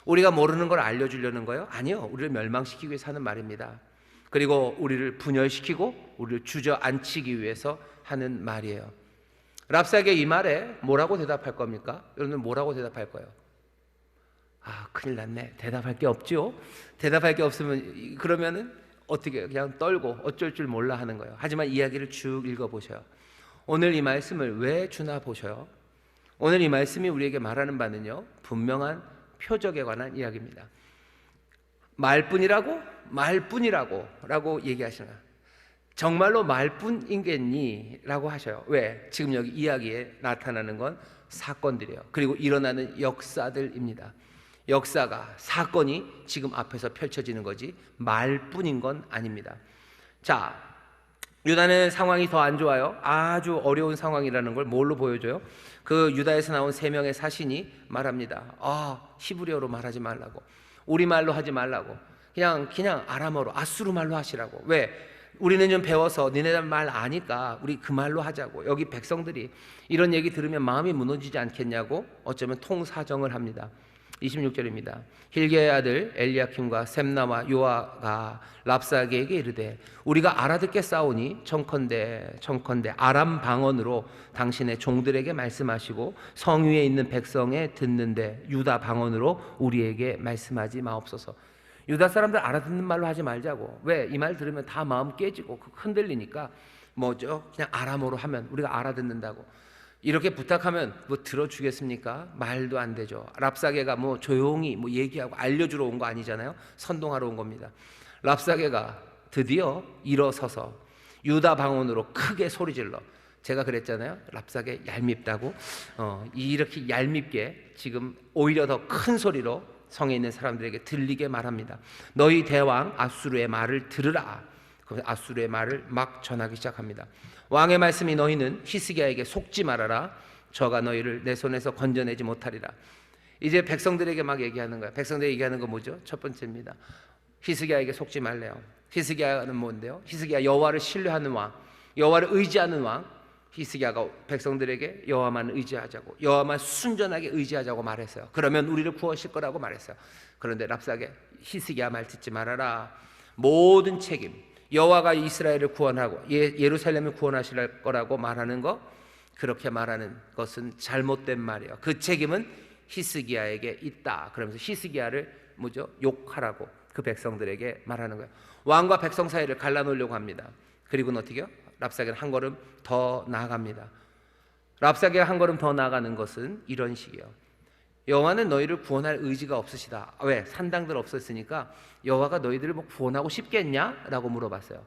우리가 모르는 걸 알려주려는 거예요? 아니요. 우리를 멸망시키기 위해서 하는 말입니다. 그리고 우리를 분열시키고 우리를 주저앉히기 위해서 하는 말이에요. 랍사게 이 말에 뭐라고 대답할 겁니까? 여러분은 뭐라고 대답할 거예요? 큰일 났네. 대답할 게 없죠. 대답할 게 없으면 그러면은 어떻게 그냥 떨고 어쩔 줄 몰라 하는 거예요. 하지만 이야기를 쭉 읽어보셔요. 오늘 이 말씀을 왜 주나 보셔요. 오늘 이 말씀이 우리에게 말하는 바는요, 분명한 표적에 관한 이야기입니다. 말뿐이라고 라고 얘기하시는 거예요. 정말로 말뿐이겠니? 라고 하셔요. 왜? 지금 여기 이야기에 나타나는 건 사건들이에요. 그리고 일어나는 역사들입니다. 역사가, 사건이 지금 앞에서 펼쳐지는 거지 말뿐인 건 아닙니다. 자, 유다는 상황이 더 안 좋아요. 아주 어려운 상황이라는 걸 뭘로 보여줘요? 그 유다에서 나온 3명의 사신이 말합니다. 히브리어로 말하지 말라고, 우리말로 하지 말라고, 그냥 아람어로, 아수르 말로 하시라고. 왜? 우리는 좀 배워서 니네들 말 아니까 우리 그 말로 하자고. 여기 백성들이 이런 얘기 들으면 마음이 무너지지 않겠냐고 어쩌면 통사정을 합니다. 26절입니다. 힐게의 아들 엘리야킴과 셈나와 요아가 랍사게에게 이르되 우리가 알아듣게 싸우니 청컨대 아람 방언으로 당신의 종들에게 말씀하시고 성 위에 있는 백성에 듣는데 유다 방언으로 우리에게 말씀하지 마옵소서. 유다 사람들 알아듣는 말로 하지 말자고. 왜? 이 말 들으면 다 마음 깨지고 흔들리니까 그냥 아람어로 하면 우리가 알아듣는다고. 이렇게 부탁하면 들어주겠습니까? 말도 안 되죠. 랍사게가 조용히 얘기하고 알려주러 온 거 아니잖아요. 선동하러 온 겁니다. 랍사게가 드디어 일어서서 유다 방언으로 크게 소리질러. 제가 그랬잖아요. 랍사게 얄밉다고. 이렇게 얄밉게 지금 오히려 더 큰 소리로 성에 있는 사람들에게 들리게 말합니다. 너희 대왕 아수르의 말을 들으라. 그 아수르의 말을 막 전하기 시작합니다. 왕의 말씀이 너희는 히스기야에게 속지 말아라. 저가 너희를 내 손에서 건져내지 못하리라. 이제 백성들에게 막 얘기하는 거예요. 백성들에게 얘기하는 거 뭐죠? 첫 번째입니다. 히스기야에게 속지 말래요. 히스기야는 뭔데요? 히스기야, 여호와를 신뢰하는 왕, 여호와를 의지하는 왕. 히스기야가 백성들에게 여호와만 의지하자고, 여호와만 순전하게 의지하자고 말했어요. 그러면 우리를 구하실 거라고 말했어요. 그런데 랍사게, 히스기야 말 듣지 말아라. 모든 책임, 여호와가 이스라엘을 구원하고 예루살렘을 구원하실 거라고 말하는 거, 그렇게 말하는 것은 잘못된 말이에요. 그 책임은 히스기야에게 있다. 그러면서 히스기야를 욕하라고 그 백성들에게 말하는 거예요. 왕과 백성 사이를 갈라놓으려고 합니다. 그리고는 어떻게 해요? 랍사게는 한 걸음 더 나아갑니다. 랍사게가 한 걸음 더 나아가는 것은 이런 식이에요. 여호와는 너희를 구원할 의지가 없으시다. 왜? 산당들 없었으니까 여호와가 너희들을 구원하고 싶겠냐? 라고 물어봤어요.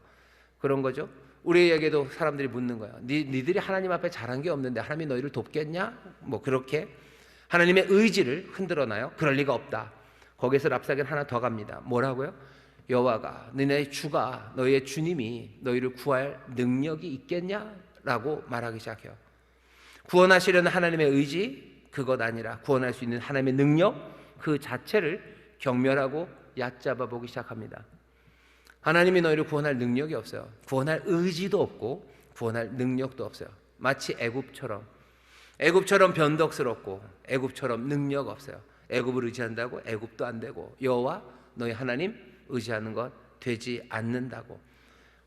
그런 거죠. 우리에게도 사람들이 묻는 거예요. 니들이 하나님 앞에 잘한 게 없는데 하나님이 너희를 돕겠냐? 그렇게 하나님의 의지를 흔들어놔요. 그럴 리가 없다. 거기서 랍사게는 하나 더 갑니다. 뭐라고요? 여호와가, 너희의 주가, 너희의 주님이 너희를 구할 능력이 있겠냐? 라고 말하기 시작해요. 구원하시려는 하나님의 의지, 그것 아니라 구원할 수 있는 하나님의 능력 그 자체를 경멸하고 얕잡아 보기 시작합니다. 하나님이 너희를 구원할 능력이 없어요. 구원할 의지도 없고 구원할 능력도 없어요. 마치 애굽처럼 변덕스럽고 애굽처럼 능력 없어요. 애굽을 의지한다고 애굽도 안 되고 여호와 너희 하나님 의지하는 것 되지 않는다고.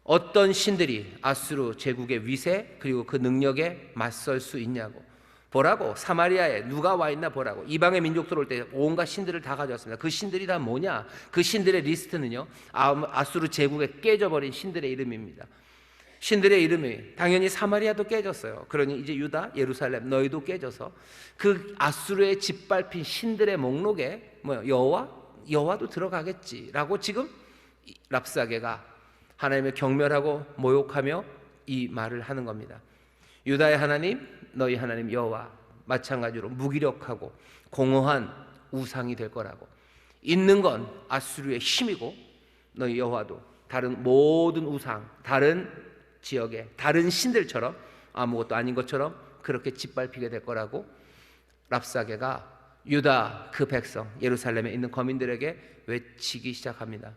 어떤 신들이 아수르 제국의 위세 그리고 그 능력에 맞설 수 있냐고. 보라고, 사마리아에 누가 와 있나 보라고. 이방의 민족들 올 때 온갖 신들을 다 가져왔습니다. 그 신들이 다 뭐냐? 그 신들의 리스트는요, 아수르 제국에 깨져버린 신들의 이름입니다. 신들의 이름이 당연히 사마리아도 깨졌어요. 그러니 이제 유다, 예루살렘 너희도 깨져서 그 아수르에 짓밟힌 신들의 목록에 여호와도 들어가겠지라고 지금 랍사게가 하나님을 경멸하고 모욕하며 이 말을 하는 겁니다. 유다의 하나님, 너희 하나님 여호와 마찬가지로 무기력하고 공허한 우상이 될 거라고. 있는 건 아수르의 힘이고 너희 여호와도 다른 모든 우상, 다른 지역의 다른 신들처럼 아무것도 아닌 것처럼 그렇게 짓밟히게 될 거라고 랍사게가 유다 그 백성 예루살렘에 있는 거민들에게 외치기 시작합니다.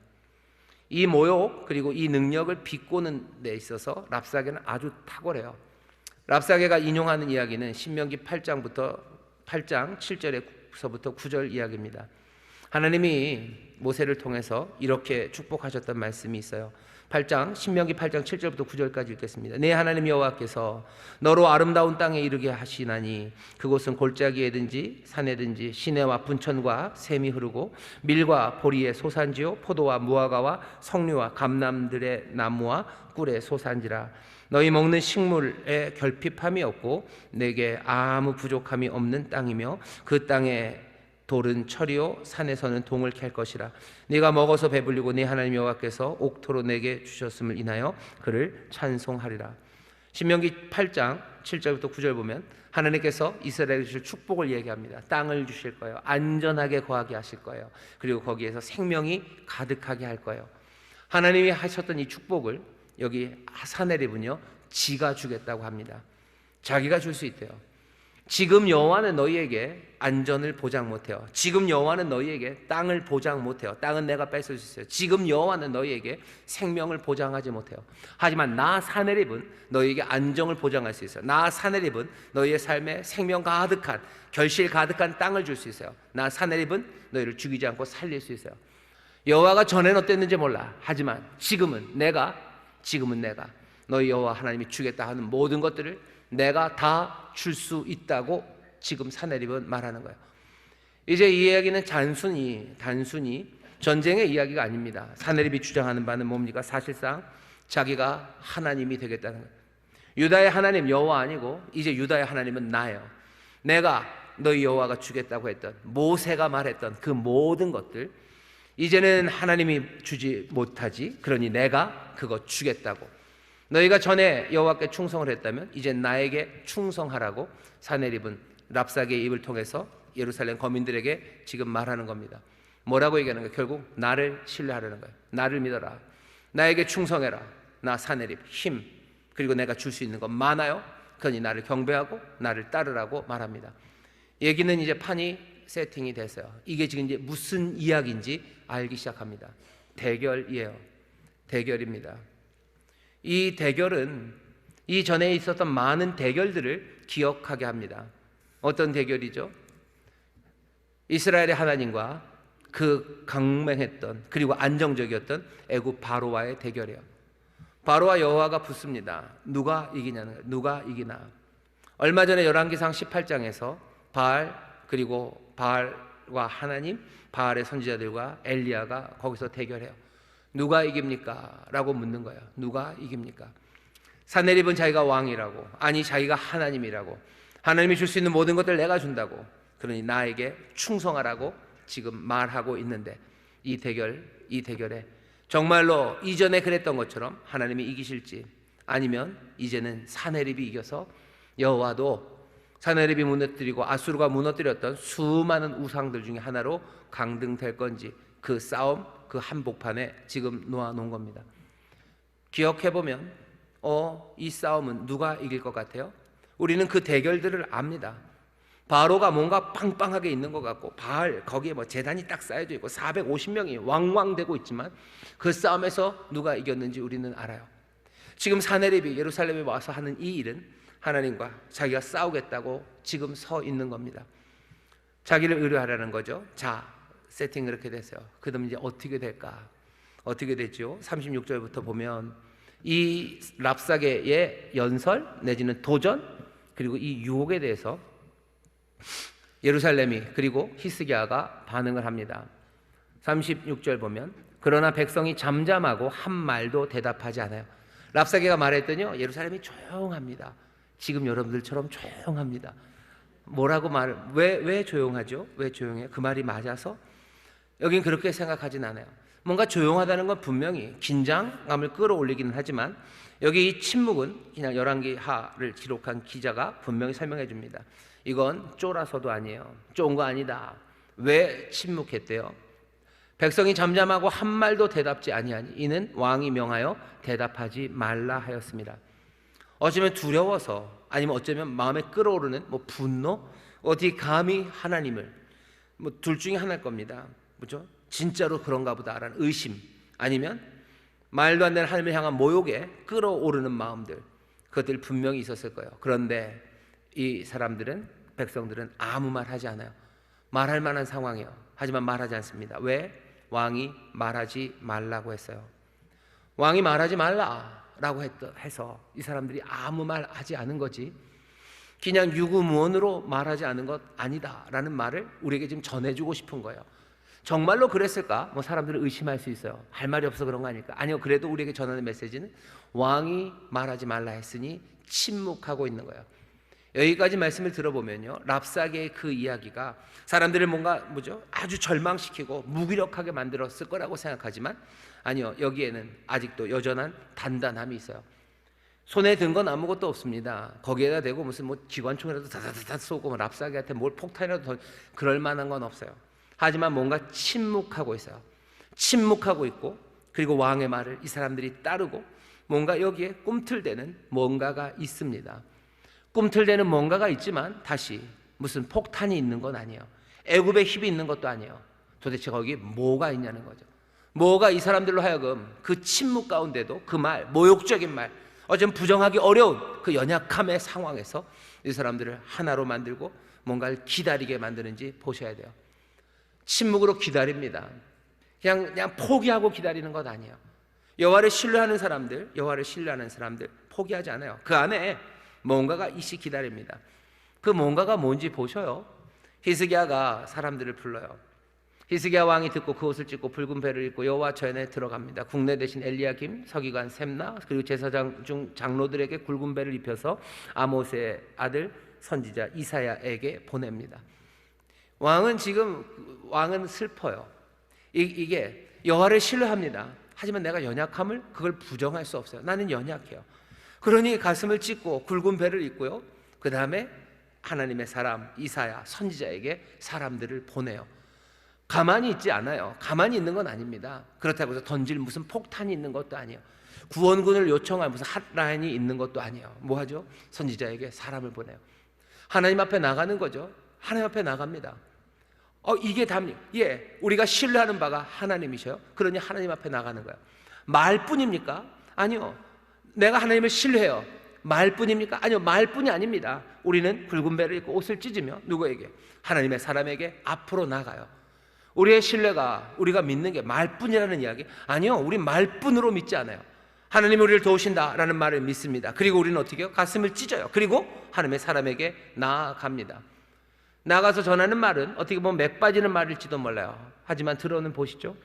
이 모욕 그리고 이 능력을 비꼬는 데 있어서 랍사게는 아주 탁월해요. 랍사게가 인용하는 이야기는 신명기 8장 7절에서부터 9절 이야기입니다. 하나님이 모세를 통해서 이렇게 축복하셨던 말씀이 있어요. 신명기 8장 7절부터 9절까지 읽겠습니다. 내 하나님 여호와께서 너로 아름다운 땅에 이르게 하시나니 그곳은 골짜기에든지 산에든지 시내와 분천과 샘이 흐르고 밀과 보리의 소산지요 포도와 무화과와 석류와 감람들의 나무와 꿀의 소산지라. 너희 먹는 식물에 결핍함이 없고 내게 아무 부족함이 없는 땅이며 그 땅에 돌은 철이요 산에서는 동을 캘 것이라. 네가 먹어서 배불리고 네 하나님 여호와께서 옥토로 내게 주셨음을 인하여 그를 찬송하리라. 신명기 8장 7절부터 9절 보면 하나님께서 이스라엘에 주실 축복을 얘기합니다. 땅을 주실 거예요. 안전하게 거하게 하실 거예요. 그리고 거기에서 생명이 가득하게 할 거예요. 하나님이 하셨던 이 축복을 여기 사네립은요 지가 주겠다고 합니다. 자기가 줄 수 있대요. 지금 여호와는 너희에게 안전을 보장 못해요. 지금 여호와는 너희에게 땅을 보장 못해요. 땅은 내가 뺏을 수 있어요. 지금 여호와는 너희에게 생명을 보장하지 못해요. 하지만 나 사네립은 너희에게 안정을 보장할 수 있어요. 나 사네립은 너희의 삶에 생명 가득한 결실 가득한 땅을 줄 수 있어요. 나 사네립은 너희를 죽이지 않고 살릴 수 있어요. 여호와가 전에는 어땠는지 몰라. 하지만 지금은 내가 너희 여호와 하나님이 주겠다 하는 모든 것들을 내가 다 줄 수 있다고 지금 사네립은 말하는 거예요. 이제 이 이야기는 단순히 전쟁의 이야기가 아닙니다. 사네립이 주장하는 바는 뭡니까? 사실상 자기가 하나님이 되겠다는 거예요. 유다의 하나님 여호와 아니고 이제 유다의 하나님은 나예요. 내가 너희 여호와가 주겠다고 했던 모세가 말했던 그 모든 것들 이제는 하나님이 주지 못하지. 그러니 내가 그거 주겠다고. 너희가 전에 여호와께 충성을 했다면 이제 나에게 충성하라고 사네립은 랍사게의 입을 통해서 예루살렘 거민들에게 지금 말하는 겁니다. 뭐라고 얘기하는 거예요? 결국 나를 신뢰하라는 거예요. 나를 믿어라. 나에게 충성해라. 나 사네립 힘 그리고 내가 줄 수 있는 건 많아요. 그러니 나를 경배하고 나를 따르라고 말합니다. 얘기는 이제 판이 세팅이 됐어요. 이게 지금 이제 무슨 이야기인지 알기 시작합니다. 대결이에요. 대결입니다. 이 대결은 이전에 있었던 많은 대결들을 기억하게 합니다. 어떤 대결이죠? 이스라엘의 하나님과 그 강맹했던 그리고 안정적이었던 애굽 바로와의 대결이에요. 바로와 여호와가 붙습니다. 누가 이기냐는 거예요. 누가 이기나. 얼마 전에 열왕기상 18장에서 바알 그리고 바알과 하나님 바알의 선지자들과 엘리야가 거기서 대결해요. 누가 이깁니까? 라고 묻는 거예요. 누가 이깁니까? 사네립은 자기가 왕이라고, 아니 자기가 하나님이라고, 하나님이 줄 수 있는 모든 것들 내가 준다고, 그러니 나에게 충성하라고 지금 말하고 있는데 이 대결에 정말로 이전에 그랬던 것처럼 하나님이 이기실지 아니면 이제는 사네립이 이겨서 여호와도 사네립이 무너뜨리고 아수르가 무너뜨렸던 수많은 우상들 중에 하나로 강등될 건지 그 싸움 그 한복판에 지금 놓아놓은 겁니다. 기억해보면 이 싸움은 누가 이길 것 같아요? 우리는 그 대결들을 압니다. 바로가 뭔가 빵빵하게 있는 것 같고 바알 거기에 뭐 제단이 딱 쌓여져 있고 450명이 왕왕대고 있지만 그 싸움에서 누가 이겼는지 우리는 알아요. 지금 사네립이 예루살렘에 와서 하는 이 일은 하나님과 자기가 싸우겠다고 지금 서 있는 겁니다. 자기를 의뢰하라는 거죠. 자, 세팅 그렇게 됐어요. 그다음 이제 어떻게 될까? 어떻게 됐죠? 36절부터 보면 이 랍사게의 연설 내지는 도전 그리고 이 유혹에 대해서 예루살렘이 그리고 히스기야가 반응을 합니다. 36절 보면 그러나 백성이 잠잠하고 한 말도 대답하지 않아요. 랍사게가 말했더니요 예루살렘이 조용합니다. 지금 여러분들처럼 조용합니다. 뭐라고 왜 조용하죠? 왜 조용해요? 그 말이 맞아서? 여긴 그렇게 생각하진 않아요. 뭔가 조용하다는 건 분명히 긴장감을 끌어올리기는 하지만 여기 이 침묵은 그냥 열왕기하를 기록한 기자가 분명히 설명해 줍니다. 이건 쫄아서도 아니에요. 쫀 거 아니다. 왜 침묵했대요? 백성이 잠잠하고 한 말도 대답지 아니하니 이는 왕이 명하여 대답하지 말라 하였습니다. 어쩌면 두려워서 아니면 어쩌면 마음에 끌어오르는 분노 어디 감히 하나님을 둘 중에 하나일 겁니다. 그렇죠? 진짜로 그런가 보다라는 의심 아니면 말도 안 되는 하나님을 향한 모욕에 끌어오르는 마음들 그것들 분명히 있었을 거예요. 그런데 이 백성들은 아무 말 하지 않아요. 말할 만한 상황이에요. 하지만 말하지 않습니다. 왜? 왕이 말하지 말라고 했어요. 왕이 말하지 말라라고 해서 이 사람들이 아무 말 하지 않은 거지 그냥 유구무원으로 말하지 않은 것 아니다라는 말을 우리에게 지금 전해주고 싶은 거예요. 정말로 그랬을까? 사람들은 의심할 수 있어요. 할 말이 없어 그런 거 아닐까? 아니요. 그래도 우리에게 전하는 메시지는 왕이 말하지 말라 했으니 침묵하고 있는 거예요. 여기까지 말씀을 들어보면요, 랍사게의 그 이야기가 사람들을 아주 절망시키고 무기력하게 만들었을 거라고 생각하지만 아니요, 여기에는 아직도 여전한 단단함이 있어요. 손에 든 건 아무것도 없습니다. 거기에다 대고 무슨 기관총이라도 다다다다 쏘고 랍사게한테 뭘 폭탄이라도 더 그럴 만한 건 없어요. 하지만 뭔가 침묵하고 있어요. 침묵하고 있고, 그리고 왕의 말을 이 사람들이 따르고, 뭔가 여기에 꿈틀대는 뭔가가 있습니다. 꿈틀대는 뭔가가 있지만 다시 무슨 폭탄이 있는 건 아니에요. 애굽의 힘이 있는 것도 아니에요. 도대체 거기에 뭐가 있냐는 거죠. 뭐가 이 사람들로 하여금 그 침묵 가운데도 그 말, 모욕적인 말, 어쩜 부정하기 어려운 그 연약함의 상황에서 이 사람들을 하나로 만들고 뭔가를 기다리게 만드는지 보셔야 돼요. 침묵으로 기다립니다. 그냥 포기하고 기다리는 것 아니에요. 여호와를 신뢰하는 사람들 포기하지 않아요. 그 안에 뭔가가 있이 기다립니다. 그 뭔가가 뭔지 보셔요. 히스기야가 사람들을 불러요. 히스기야 왕이 듣고 그 옷을 찢고 붉은 배를 입고 여호와 전에 들어갑니다. 국내 대신 엘리야김, 서기관 셈나, 그리고 제사장 중 장로들에게 굵은 배를 입혀서 아모스의 아들 선지자 이사야에게 보냅니다. 왕은 슬퍼요. 이게 여호와를 신뢰합니다. 하지만 내가 연약함을 그걸 부정할 수 없어요. 나는 연약해요. 그러니 가슴을 찢고 굵은 배를 입고요, 그 다음에 하나님의 사람 이사야 선지자에게 사람들을 보내요. 가만히 있지 않아요. 가만히 있는 건 아닙니다. 그렇다고 해서 던질 무슨 폭탄이 있는 것도 아니에요. 구원군을 요청할 무슨 핫라인이 있는 것도 아니에요. 뭐 하죠? 선지자에게 사람을 보내요. 하나님 앞에 나가는 거죠. 하나님 앞에 나갑니다. 이게 답니까? 예, 우리가 신뢰하는 바가 하나님이셔요. 그러니 하나님 앞에 나가는 거예요. 말뿐입니까? 아니요. 내가 하나님을 신뢰해요. 말뿐입니까? 아니요, 말뿐이 아닙니다. 우리는 굵은 배를 입고 옷을 찢으며 누구에게? 하나님의 사람에게 앞으로 나가요. 우리의 신뢰가, 우리가 믿는 게 말뿐이라는 이야기? 아니요, 우리 말뿐으로 믿지 않아요. 하나님이 우리를 도우신다라는 말을 믿습니다. 그리고 우리는 어떻게 해요? 가슴을 찢어요. 그리고 하나님의 사람에게 나아갑니다. 나가서 전하는 말은 어떻게 보면 맥 빠지는 말일지도 몰라요. 하지만 들어는 보시죠.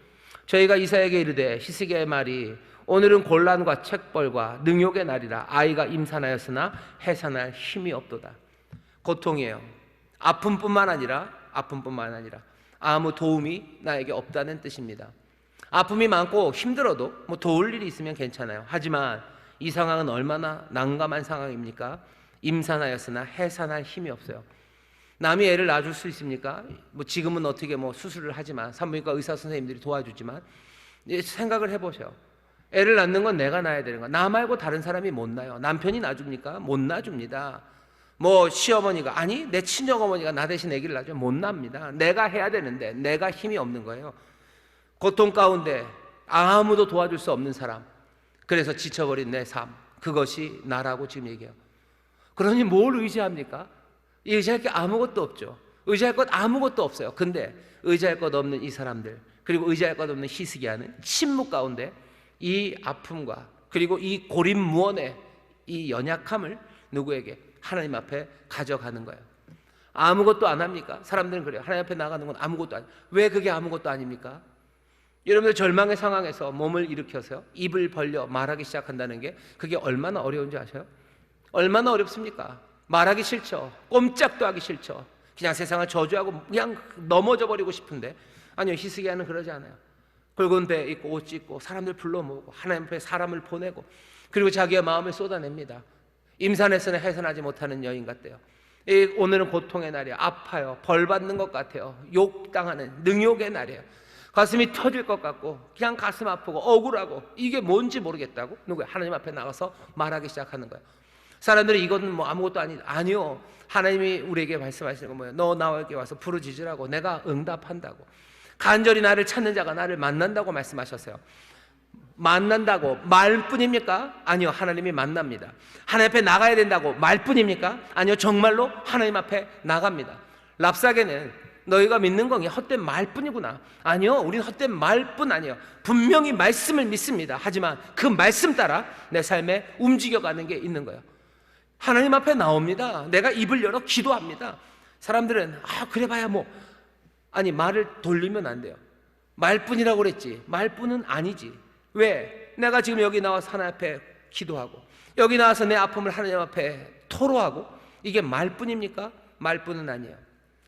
저희가 이사야에게 이르되 히스기야의 말이 오늘은 곤란과 책벌과 능욕의 날이라. 아이가 임산하였으나 해산할 힘이 없도다. 고통이에요. 아픔뿐만 아니라 아무 도움이 나에게 없다는 뜻입니다. 아픔이 많고 힘들어도 도울 일이 있으면 괜찮아요. 하지만 이 상황은 얼마나 난감한 상황입니까? 임산하였으나 해산할 힘이 없어요. 남이 애를 낳아줄 수 있습니까? 지금은 어떻게 수술을 하지만 산부인과 의사 선생님들이 도와주지만 생각을 해보세요. 애를 낳는 건 내가 낳아야 되는 거야. 나 말고 다른 사람이 못 낳아요. 남편이 낳아줍니까? 못 낳아줍니다. 시어머니가, 아니 내 친정어머니가 나 대신 아기를 낳아줘. 못 낳습니다. 내가 해야 되는데 내가 힘이 없는 거예요. 고통 가운데 아무도 도와줄 수 없는 사람, 그래서 지쳐버린 내 삶, 그것이 나라고 지금 얘기해요. 그러니 뭘 의지합니까? 의지할 게 아무것도 없죠. 의지할 것 아무것도 없어요. 근데 의지할 것 없는 이 사람들, 그리고 의지할 것 없는 히스기야는 침묵 가운데 이 아픔과 그리고 이 고립무원의 이 연약함을 누구에게? 하나님 앞에 가져가는 거예요. 아무것도 안 합니까? 사람들은 그래요. 하나님 앞에 나가는 건 아무것도 아니에요. 왜 그게 아무것도 아닙니까? 여러분들 절망의 상황에서 몸을 일으켜서요, 입을 벌려 말하기 시작한다는 게 그게 얼마나 어려운지 아세요? 얼마나 어렵습니까? 말하기 싫죠. 꼼짝도 하기 싫죠. 그냥 세상을 저주하고 그냥 넘어져 버리고 싶은데, 아니요, 히스기야는 그러지 않아요. 굵은 배 입고 옷 찢고 사람들 불러 모으고 하나님 앞에 사람을 보내고, 그리고 자기의 마음을 쏟아냅니다. 임산했으나 해산하지 못하는 여인 같대요. 오늘은 고통의 날이에요. 아파요. 벌 받는 것 같아요. 욕당하는 능욕의 날이에요. 가슴이 터질 것 같고 그냥 가슴 아프고 억울하고 이게 뭔지 모르겠다고 누구야? 하나님 앞에 나가서 말하기 시작하는 거예요. 사람들이 이거는 아무것도 아니요. 하나님이 우리에게 말씀하시는 건 뭐예요? 너 나에게 와서 부르짖으라고 내가 응답한다고. 간절히 나를 찾는 자가 나를 만난다고 말씀하셨어요. 만난다고 말뿐입니까? 아니요, 하나님이 만납니다. 하나님 앞에 나가야 된다고 말뿐입니까? 아니요, 정말로 하나님 앞에 나갑니다. 랍사게는 너희가 믿는 건 헛된 말뿐이구나. 아니요, 우리는 헛된 말뿐 아니에요. 분명히 말씀을 믿습니다. 하지만 그 말씀 따라 내 삶에 움직여가는 게 있는 거예요. 하나님 앞에 나옵니다. 내가 입을 열어 기도합니다. 사람들은 그래봐야 아니, 말을 돌리면 안 돼요. 말뿐이라고 그랬지. 말뿐은 아니지. 왜? 내가 지금 여기 나와서 하나님 앞에 기도하고, 여기 나와서 내 아픔을 하나님 앞에 토로하고, 이게 말뿐입니까? 말뿐은 아니에요.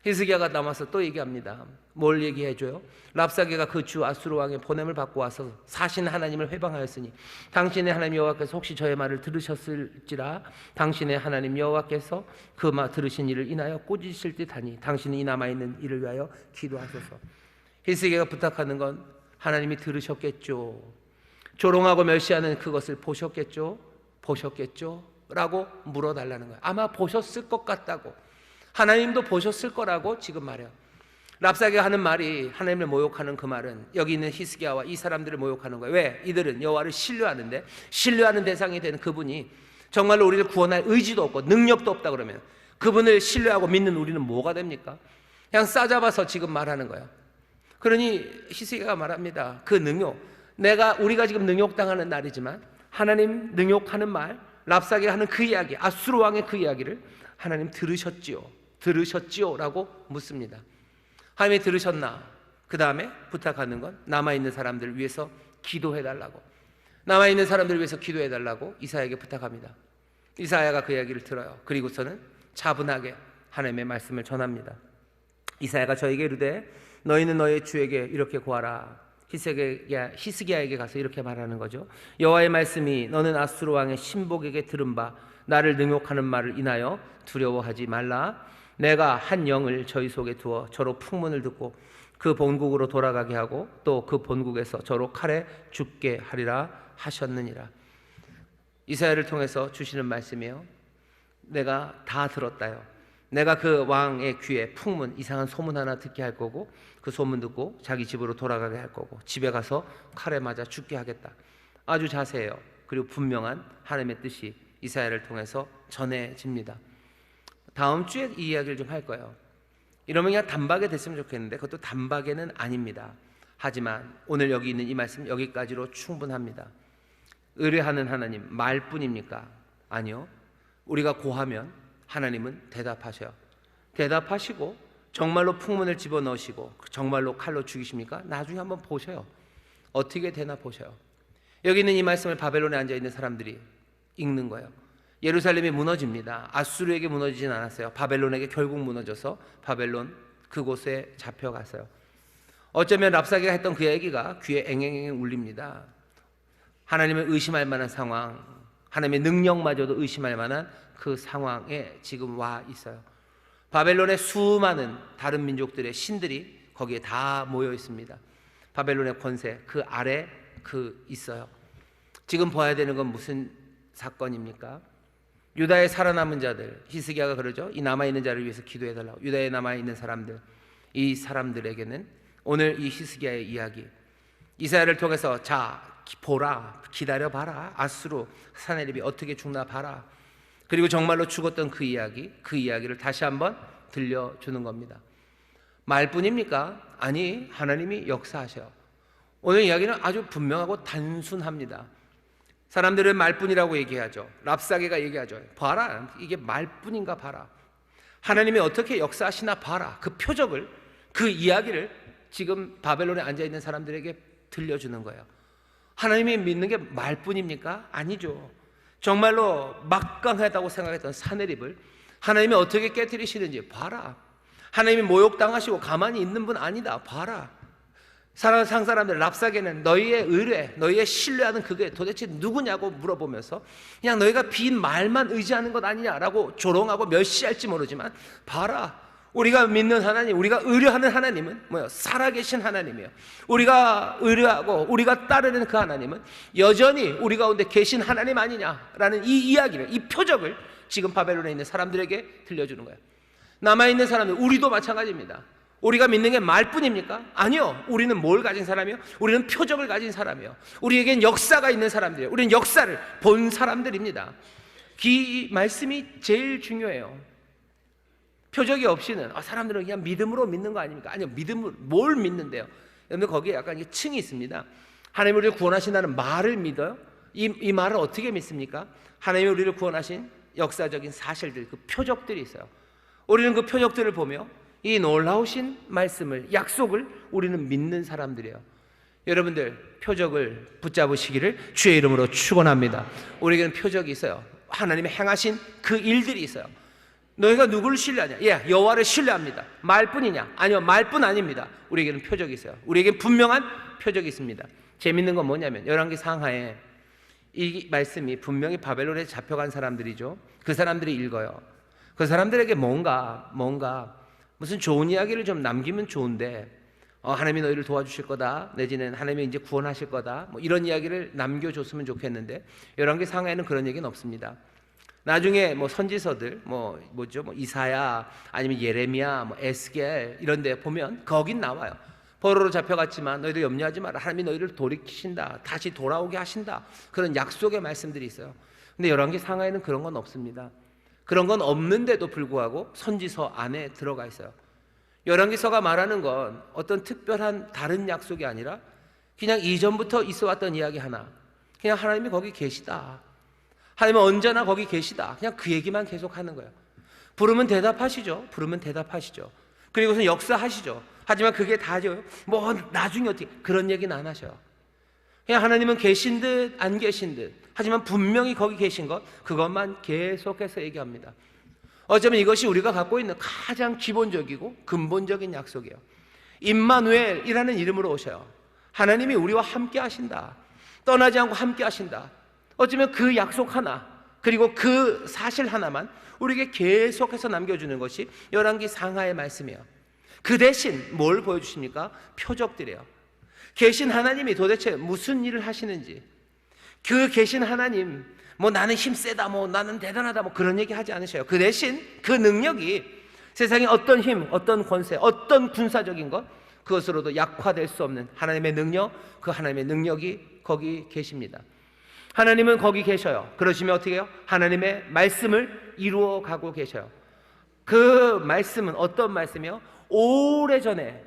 히스기야가 남아서 또 얘기합니다. 뭘 얘기해줘요? 랍사게가 그 주 아수르 왕의 보냄을 받고 와서 사신 하나님을 회방하였으니 당신의 하나님 여호와께서 혹시 저의 말을 들으셨을지라 당신의 하나님 여호와께서 그 말 들으신 일을 인하여 꾸짖으실 듯하니 당신이 이 남아있는 일을 위하여 기도하소서. 히스기야가 부탁하는 건 하나님이 들으셨겠죠. 조롱하고 멸시하는 그것을 보셨겠죠. 라고 물어달라는 거예요. 아마 보셨을 것 같다고. 하나님도 보셨을 거라고 지금 말해요. 랍사게가 하는 말이 하나님을 모욕하는 그 말은 여기 있는 히스기야와 이 사람들을 모욕하는 거예요. 왜? 이들은 여호와를 신뢰하는데 신뢰하는 대상이 된 그분이 정말로 우리를 구원할 의지도 없고 능력도 없다 그러면 그분을 신뢰하고 믿는 우리는 뭐가 됩니까? 그냥 싸잡아서 지금 말하는 거예요. 그러니 히스기야가 말합니다. 그 능욕, 우리가 지금 능욕당하는 날이지만 하나님 능욕하는 말, 랍사게가 하는 그 이야기, 아수르 왕의 그 이야기를 하나님 들으셨지요? 라고 묻습니다. 하나님이 들으셨나? 그 다음에 부탁하는 건 남아있는 사람들을 위해서 기도해달라고. 남아있는 사람들을 위해서 기도해달라고 이사야에게 부탁합니다. 이사야가 그 이야기를 들어요. 그리고서는 차분하게 하나님의 말씀을 전합니다. 이사야가 저에게 이르되 너희는 너희 주에게 이렇게 구하라. 히스기야에게 가서 이렇게 말하는 거죠. 여호와의 말씀이 너는 아수르 왕의 신복에게 들은 바 나를 능욕하는 말을 인하여 두려워하지 말라. 내가 한 영을 저희 속에 두어 저로 풍문을 듣고 그 본국으로 돌아가게 하고 또 그 본국에서 저로 칼에 죽게 하리라 하셨느니라. 이사야를 통해서 주시는 말씀이에요. 내가 다 들었다요. 내가 그 왕의 귀에 풍문, 이상한 소문 하나 듣게 할 거고 그 소문 듣고 자기 집으로 돌아가게 할 거고 집에 가서 칼에 맞아 죽게 하겠다. 아주 자세해요. 그리고 분명한 하나님의 뜻이 이사야를 통해서 전해집니다. 다음 주에 이 이야기를 좀 할 거예요. 이러면 그냥 단박에 됐으면 좋겠는데 그것도 단박에는 아닙니다. 하지만 오늘 여기 있는 이 말씀 여기까지로 충분합니다. 의뢰하는 하나님 말뿐입니까? 아니요. 우리가 고하면 하나님은 대답하셔요. 대답하시고 정말로 풍문을 집어넣으시고 정말로 칼로 죽이십니까? 나중에 한번 보셔요. 어떻게 되나 보셔요. 여기 있는 이 말씀을 바벨론에 앉아있는 사람들이 읽는 거예요. 예루살렘이 무너집니다. 아수르에게 무너지진 않았어요. 바벨론에게 결국 무너져서 바벨론 그곳에 잡혀갔어요. 어쩌면 랍사게가 했던 그 얘기가 귀에 앵앵앵 울립니다. 하나님을 의심할 만한 상황, 하나님의 능력마저도 의심할 만한 그 상황에 지금 와 있어요. 바벨론의 수많은 다른 민족들의 신들이 거기에 다 모여 있습니다. 바벨론의 권세 그 아래 있어요. 지금 봐야 되는 건 무슨 사건입니까? 유다의 살아남은 자들, 히스기야가 그러죠. 이 남아있는 자를 위해서 기도해달라고. 유다에 남아있는 사람들, 이 사람들에게는 오늘 이 히스기야의 이야기, 이사야를 통해서 자 보라, 기다려봐라, 아수르 사내립이 어떻게 죽나 봐라. 그리고 정말로 죽었던 그 이야기를 다시 한번 들려주는 겁니다. 말뿐입니까? 아니, 하나님이 역사하셔요. 오늘 이야기는 아주 분명하고 단순합니다. 사람들은 말뿐이라고 얘기하죠. 랍사게가 얘기하죠. 봐라, 이게 말뿐인가 봐라. 하나님이 어떻게 역사하시나 봐라. 그 표적을, 그 이야기를 지금 바벨론에 앉아있는 사람들에게 들려주는 거예요. 하나님이 믿는 게 말뿐입니까? 아니죠. 정말로 막강하다고 생각했던 사내립을 하나님이 어떻게 깨뜨리시는지 봐라. 하나님이 모욕당하시고 가만히 있는 분 아니다. 봐라. 사랑 사람들, 랍사게는 너희의 의뢰, 너희의 신뢰하는 그게 도대체 누구냐고 물어보면서 그냥 너희가 빈 말만 의지하는 것 아니냐라고 조롱하고 멸시할지 모르지만 봐라. 우리가 믿는 하나님, 우리가 의뢰하는 하나님은 뭐예요? 살아계신 하나님이에요. 우리가 의뢰하고 우리가 따르는 그 하나님은 여전히 우리 가운데 계신 하나님 아니냐라는 이 이야기를, 이 표적을 지금 바벨론에 있는 사람들에게 들려주는 거예요. 남아있는 사람들, 우리도 마찬가지입니다. 우리가 믿는 게 말뿐입니까? 아니요. 우리는 뭘 가진 사람이요? 우리는 표적을 가진 사람이요. 우리에겐 역사가 있는 사람들이에요. 우리는 역사를 본 사람들입니다. 이 말씀이 제일 중요해요. 표적이 없이는 사람들은 그냥 믿음으로 믿는 거 아닙니까? 아니요. 믿음으로 뭘 믿는데요? 여러분 거기에 약간 층이 있습니다. 하나님이 우리를 구원하신다는 말을 믿어요? 이 말을 어떻게 믿습니까? 하나님이 우리를 구원하신 역사적인 사실들, 그 표적들이 있어요. 우리는 그 표적들을 보며 이 놀라우신 말씀을, 약속을 우리는 믿는 사람들이에요. 여러분들 표적을 붙잡으시기를 주의 이름으로 축원합니다. 우리에게는 표적이 있어요. 하나님이 행하신 그 일들이 있어요. 너희가 누구를 신뢰하냐? 예, 여호와를 신뢰합니다. 말뿐이냐? 아니요, 말뿐 아닙니다. 우리에게는 표적이 있어요. 우리에게 분명한 표적이 있습니다. 재밌는 건 뭐냐면 열왕기 상하에 이 말씀이 분명히 바벨론에 잡혀간 사람들이죠. 그 사람들이 읽어요. 그 사람들에게 뭔가 무슨 좋은 이야기를 좀 남기면 좋은데 하나님이 너희를 도와주실 거다, 내지는 하나님이 이제 구원하실 거다, 뭐 이런 이야기를 남겨줬으면 좋겠는데 열왕기 상하에는 그런 얘기는 없습니다. 나중에 뭐 선지서들 뭐 이사야 아니면 예레미야 뭐 에스겔 이런 데 보면 거긴 나와요. 포로로 잡혀갔지만 너희들 염려하지 마라, 하나님이 너희를 돌이키신다, 다시 돌아오게 하신다, 그런 약속의 말씀들이 있어요. 근데 열왕기 상하에는 그런 건 없습니다. 그런 건 없는데도 불구하고 선지서 안에 들어가 있어요. 열왕기서가 말하는 건 어떤 특별한 다른 약속이 아니라 그냥 이전부터 있어 왔던 이야기 하나, 그냥 하나님이 거기 계시다, 하나님은 언제나 거기 계시다, 그냥 그 얘기만 계속 하는 거예요. 부르면 대답하시죠. 그리고선 역사하시죠. 하지만 그게 다죠. 뭐 나중에 어떻게, 그런 얘기는 안 하셔요. 그냥 하나님은 계신 듯 안 계신 듯, 하지만 분명히 거기 계신 것, 그것만 계속해서 얘기합니다. 어쩌면 이것이 우리가 갖고 있는 가장 기본적이고 근본적인 약속이에요. 임마누엘이라는 이름으로 오셔요. 하나님이 우리와 함께 하신다, 떠나지 않고 함께 하신다. 어쩌면 그 약속 하나, 그리고 그 사실 하나만 우리에게 계속해서 남겨주는 것이 열왕기 상하의 말씀이에요. 그 대신 뭘 보여주십니까? 표적들이에요. 계신 하나님이 도대체 무슨 일을 하시는지, 그 계신 하나님 뭐 나는 힘세다, 뭐 나는 대단하다, 뭐 그런 얘기 하지 않으셔요. 그 대신 그 능력이 세상에 어떤 힘, 어떤 권세, 어떤 군사적인 것, 그것으로도 약화될 수 없는 하나님의 능력, 그 하나님의 능력이 거기 계십니다. 하나님은 거기 계셔요. 그러시면 어떻게 해요? 하나님의 말씀을 이루어 가고 계셔요. 그 말씀은 어떤 말씀이요? 오래전에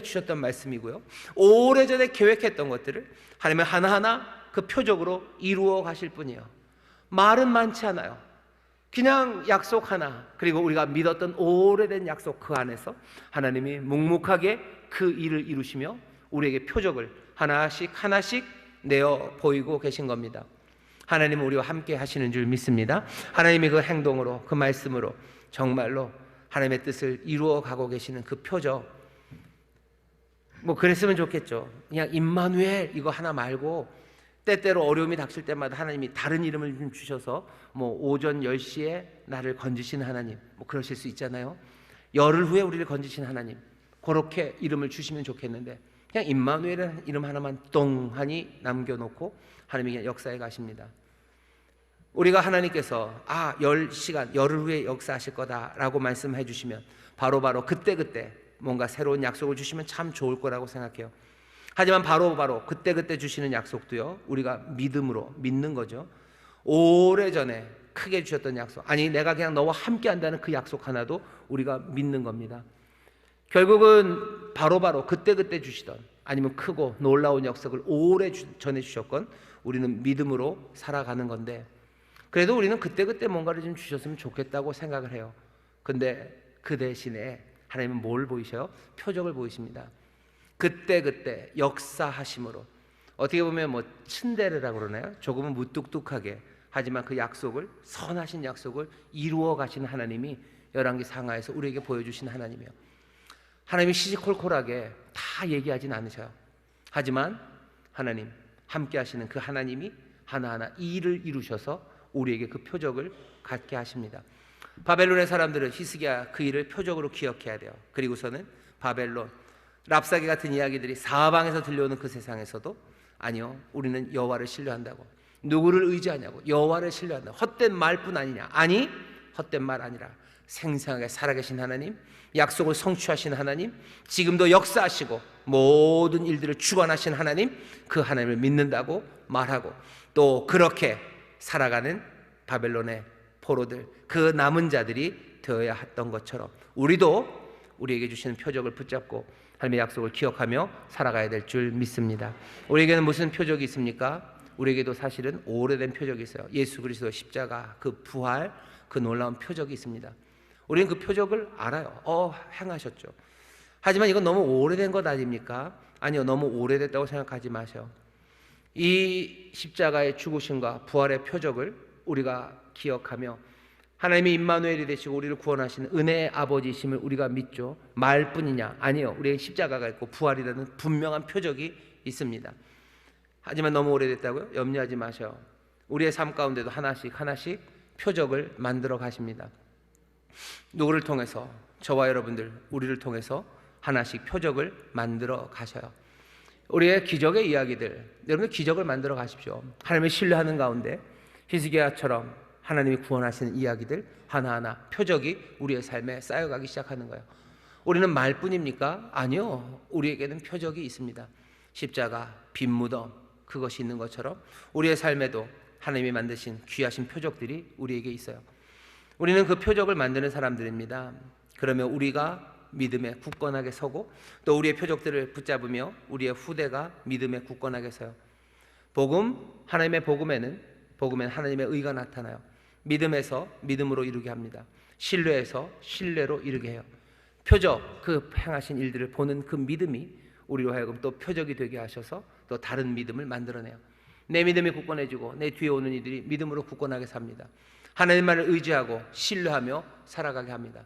주셨던 말씀이고요, 오래전에 계획했던 것들을 하나님은 하나하나 그 표적으로 이루어 가실 뿐이에요. 말은 많지 않아요. 그냥 약속 하나, 그리고 우리가 믿었던 오래된 약속, 그 안에서 하나님이 묵묵하게 그 일을 이루시며 우리에게 표적을 하나씩 내어 보이고 계신 겁니다. 하나님은 우리와 함께 하시는 줄 믿습니다. 하나님이 그 행동으로, 그 말씀으로 정말로 하나님의 뜻을 이루어 가고 계시는 그 표적, 뭐 그랬으면 좋겠죠. 그냥 임마누엘 이거 하나 말고 때때로 어려움이 닥칠 때마다 하나님이 다른 이름을 좀 주셔서 뭐 오전 10시에 나를 건지신 하나님, 뭐 그러실 수 있잖아요. 열흘 후에 우리를 건지신 하나님, 그렇게 이름을 주시면 좋겠는데 그냥 임마누엘이라는 이름 하나만 똥하니 남겨놓고 하나님이 그냥 역사에 가십니다. 우리가 하나님께서 10시간, 열흘 후에 역사하실 거다라고 말씀해 주시면 바로바로 그때 뭔가 새로운 약속을 주시면 참 좋을 거라고 생각해요. 하지만 바로 그때 주시는 약속도요, 우리가 믿음으로 믿는 거죠. 오래전에 크게 주셨던 약속, 아니 내가 그냥 너와 함께 한다는 그 약속 하나도 우리가 믿는 겁니다. 결국은 바로 그때 주시던, 아니면 크고 놀라운 약속을 오래 전에 주셨건 우리는 믿음으로 살아가는 건데, 그래도 우리는 그때 뭔가를 좀 주셨으면 좋겠다고 생각을 해요. 근데 그 대신에 하나님은 뭘 보이셔요? 표적을 보이십니다. 그때 역사하심으로, 어떻게 보면 뭐 츤데레라고 그러나요? 조금은 무뚝뚝하게, 하지만 그 약속을, 선하신 약속을 이루어 가시는 하나님이 열왕기 상하에서 우리에게 보여주신 하나님이에요. 하나님이 시시콜콜하게 다 얘기하진 않으셔요. 하지만 하나님, 함께 하시는 그 하나님이 하나하나 일을 이루셔서 우리에게 그 표적을 갖게 하십니다. 바벨론의 사람들은 히스기야 그 일을 표적으로 기억해야 돼요. 그리고서는 바벨론, 랍사기 같은 이야기들이 사방에서 들려오는 그 세상에서도 아니요, 우리는 여호와를 신뢰한다고. 누구를 의지하냐고? 여호와를 신뢰한다. 헛된 말뿐 아니냐? 아니, 헛된 말 아니라 생생하게 살아계신 하나님, 약속을 성취하신 하나님, 지금도 역사하시고 모든 일들을 주관하신 하나님, 그 하나님을 믿는다고 말하고, 또 그렇게 살아가는 바벨론의 포로들, 그 남은 자들이 되어야 했던 것처럼 우리도 우리에게 주시는 표적을 붙잡고 하나님의 약속을 기억하며 살아가야 될 줄 믿습니다. 우리에게는 무슨 표적이 있습니까? 우리에게도 사실은 오래된 표적이 있어요. 예수 그리스도 십자가, 그 부활, 그 놀라운 표적이 있습니다. 우리는 그 표적을 알아요. 행하셨죠. 하지만 이건 너무 오래된 것 아닙니까? 아니요, 너무 오래됐다고 생각하지 마세요. 이 십자가의 죽으심과 부활의 표적을 우리가 기억하며 하나님이 임마누엘이 되시고 우리를 구원하시는 은혜의 아버지이심을 우리가 믿죠. 말뿐이냐? 아니요. 우리에게 십자가가 있고 부활이라는 분명한 표적이 있습니다. 하지만 너무 오래됐다고요? 염려하지 마셔요. 우리의 삶 가운데도 하나씩 표적을 만들어 가십니다. 누구를 통해서? 저와 여러분들, 우리를 통해서 하나씩 표적을 만들어 가셔요. 우리의 기적의 이야기들, 여러분들 기적을 만들어 가십시오. 하나님을 신뢰하는 가운데 히스기야처럼 하나님이 구원하시는 이야기들 하나하나 표적이 우리의 삶에 쌓여가기 시작하는 거예요. 우리는 말뿐입니까? 아니요. 우리에게는 표적이 있습니다. 십자가, 빈 무덤, 그것이 있는 것처럼 우리의 삶에도 하나님이 만드신 귀하신 표적들이 우리에게 있어요. 우리는 그 표적을 만드는 사람들입니다. 그러면 우리가 믿음에 굳건하게 서고 또 우리의 표적들을 붙잡으며 우리의 후대가 믿음에 굳건하게 서요. 하나님의 복음에는 하나님의 의가 나타나요. 믿음에서 믿음으로 이루게 합니다. 신뢰에서 신뢰로 이루게 해요. 표적, 그 행하신 일들을 보는 그 믿음이 우리로 하여금 또 표적이 되게 하셔서 또 다른 믿음을 만들어내요. 내 믿음이 굳건해지고 내 뒤에 오는 이들이 믿음으로 굳건하게 삽니다. 하나님만을 의지하고 신뢰하며 살아가게 합니다.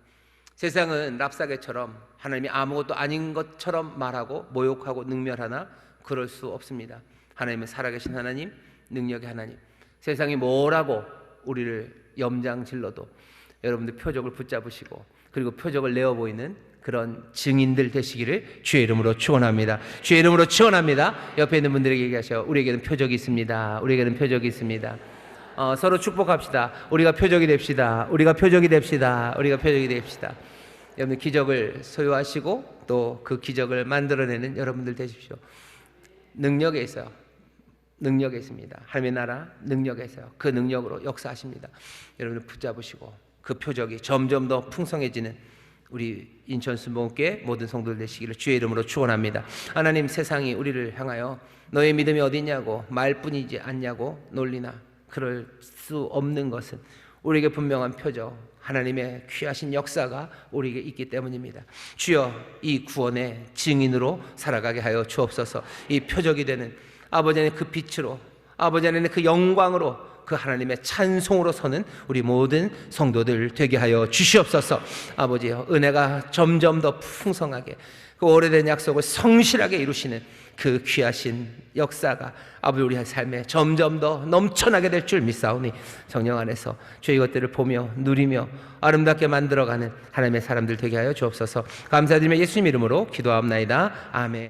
세상은 랍사게처럼 하나님이 아무것도 아닌 것처럼 말하고 모욕하고 능멸하나 그럴 수 없습니다. 하나님은 살아계신 하나님, 능력의 하나님. 세상이 뭐라고 우리를 염장질러도 여러분들 표적을 붙잡으시고 그리고 표적을 내어 보이는 그런 증인들 되시기를 주의 이름으로 축원합니다. 주의 이름으로 축원합니다. 옆에 있는 분들에게 얘기하셔요. 우리에게는 표적이 있습니다. 우리에게는 표적이 있습니다. 서로 축복합시다. 우리가 표적이 됩시다. 우리가 표적이 됩시다. 우리가 표적이 됩시다. 여러분 기적을 소유하시고 또 그 기적을 만들어내는 여러분들 되십시오. 능력에 있어요. 능력에 있습니다. 하나님의 나라 능력에 있어요. 그 능력으로 역사하십니다. 여러분들 붙잡으시고 그 표적이 점점 더 풍성해지는 우리 인천순복음교회 모든 성도들 되시기를 주의 이름으로 축원합니다. 하나님, 세상이 우리를 향하여 너의 믿음이 어디 있냐고 말뿐이지 않냐고 놀리나 그럴 수 없는 것은 우리에게 분명한 표적, 하나님의 귀하신 역사가 우리에게 있기 때문입니다. 주여, 이 구원의 증인으로 살아가게 하여 주옵소서. 이 표적이 되는 아버지 안에 그 빛으로, 아버지 안에 그 영광으로, 그 하나님의 찬송으로 서는 우리 모든 성도들 되게 하여 주시옵소서. 아버지여, 은혜가 점점 더 풍성하게 그 오래된 약속을 성실하게 이루시는 그 귀하신 역사가 아버지 우리의 삶에 점점 더 넘쳐나게 될 줄 믿사오니 성령 안에서 주의 것들을 보며 누리며 아름답게 만들어가는 하나님의 사람들 되게 하여 주옵소서. 감사드리며 예수님 이름으로 기도하옵나이다. 아멘.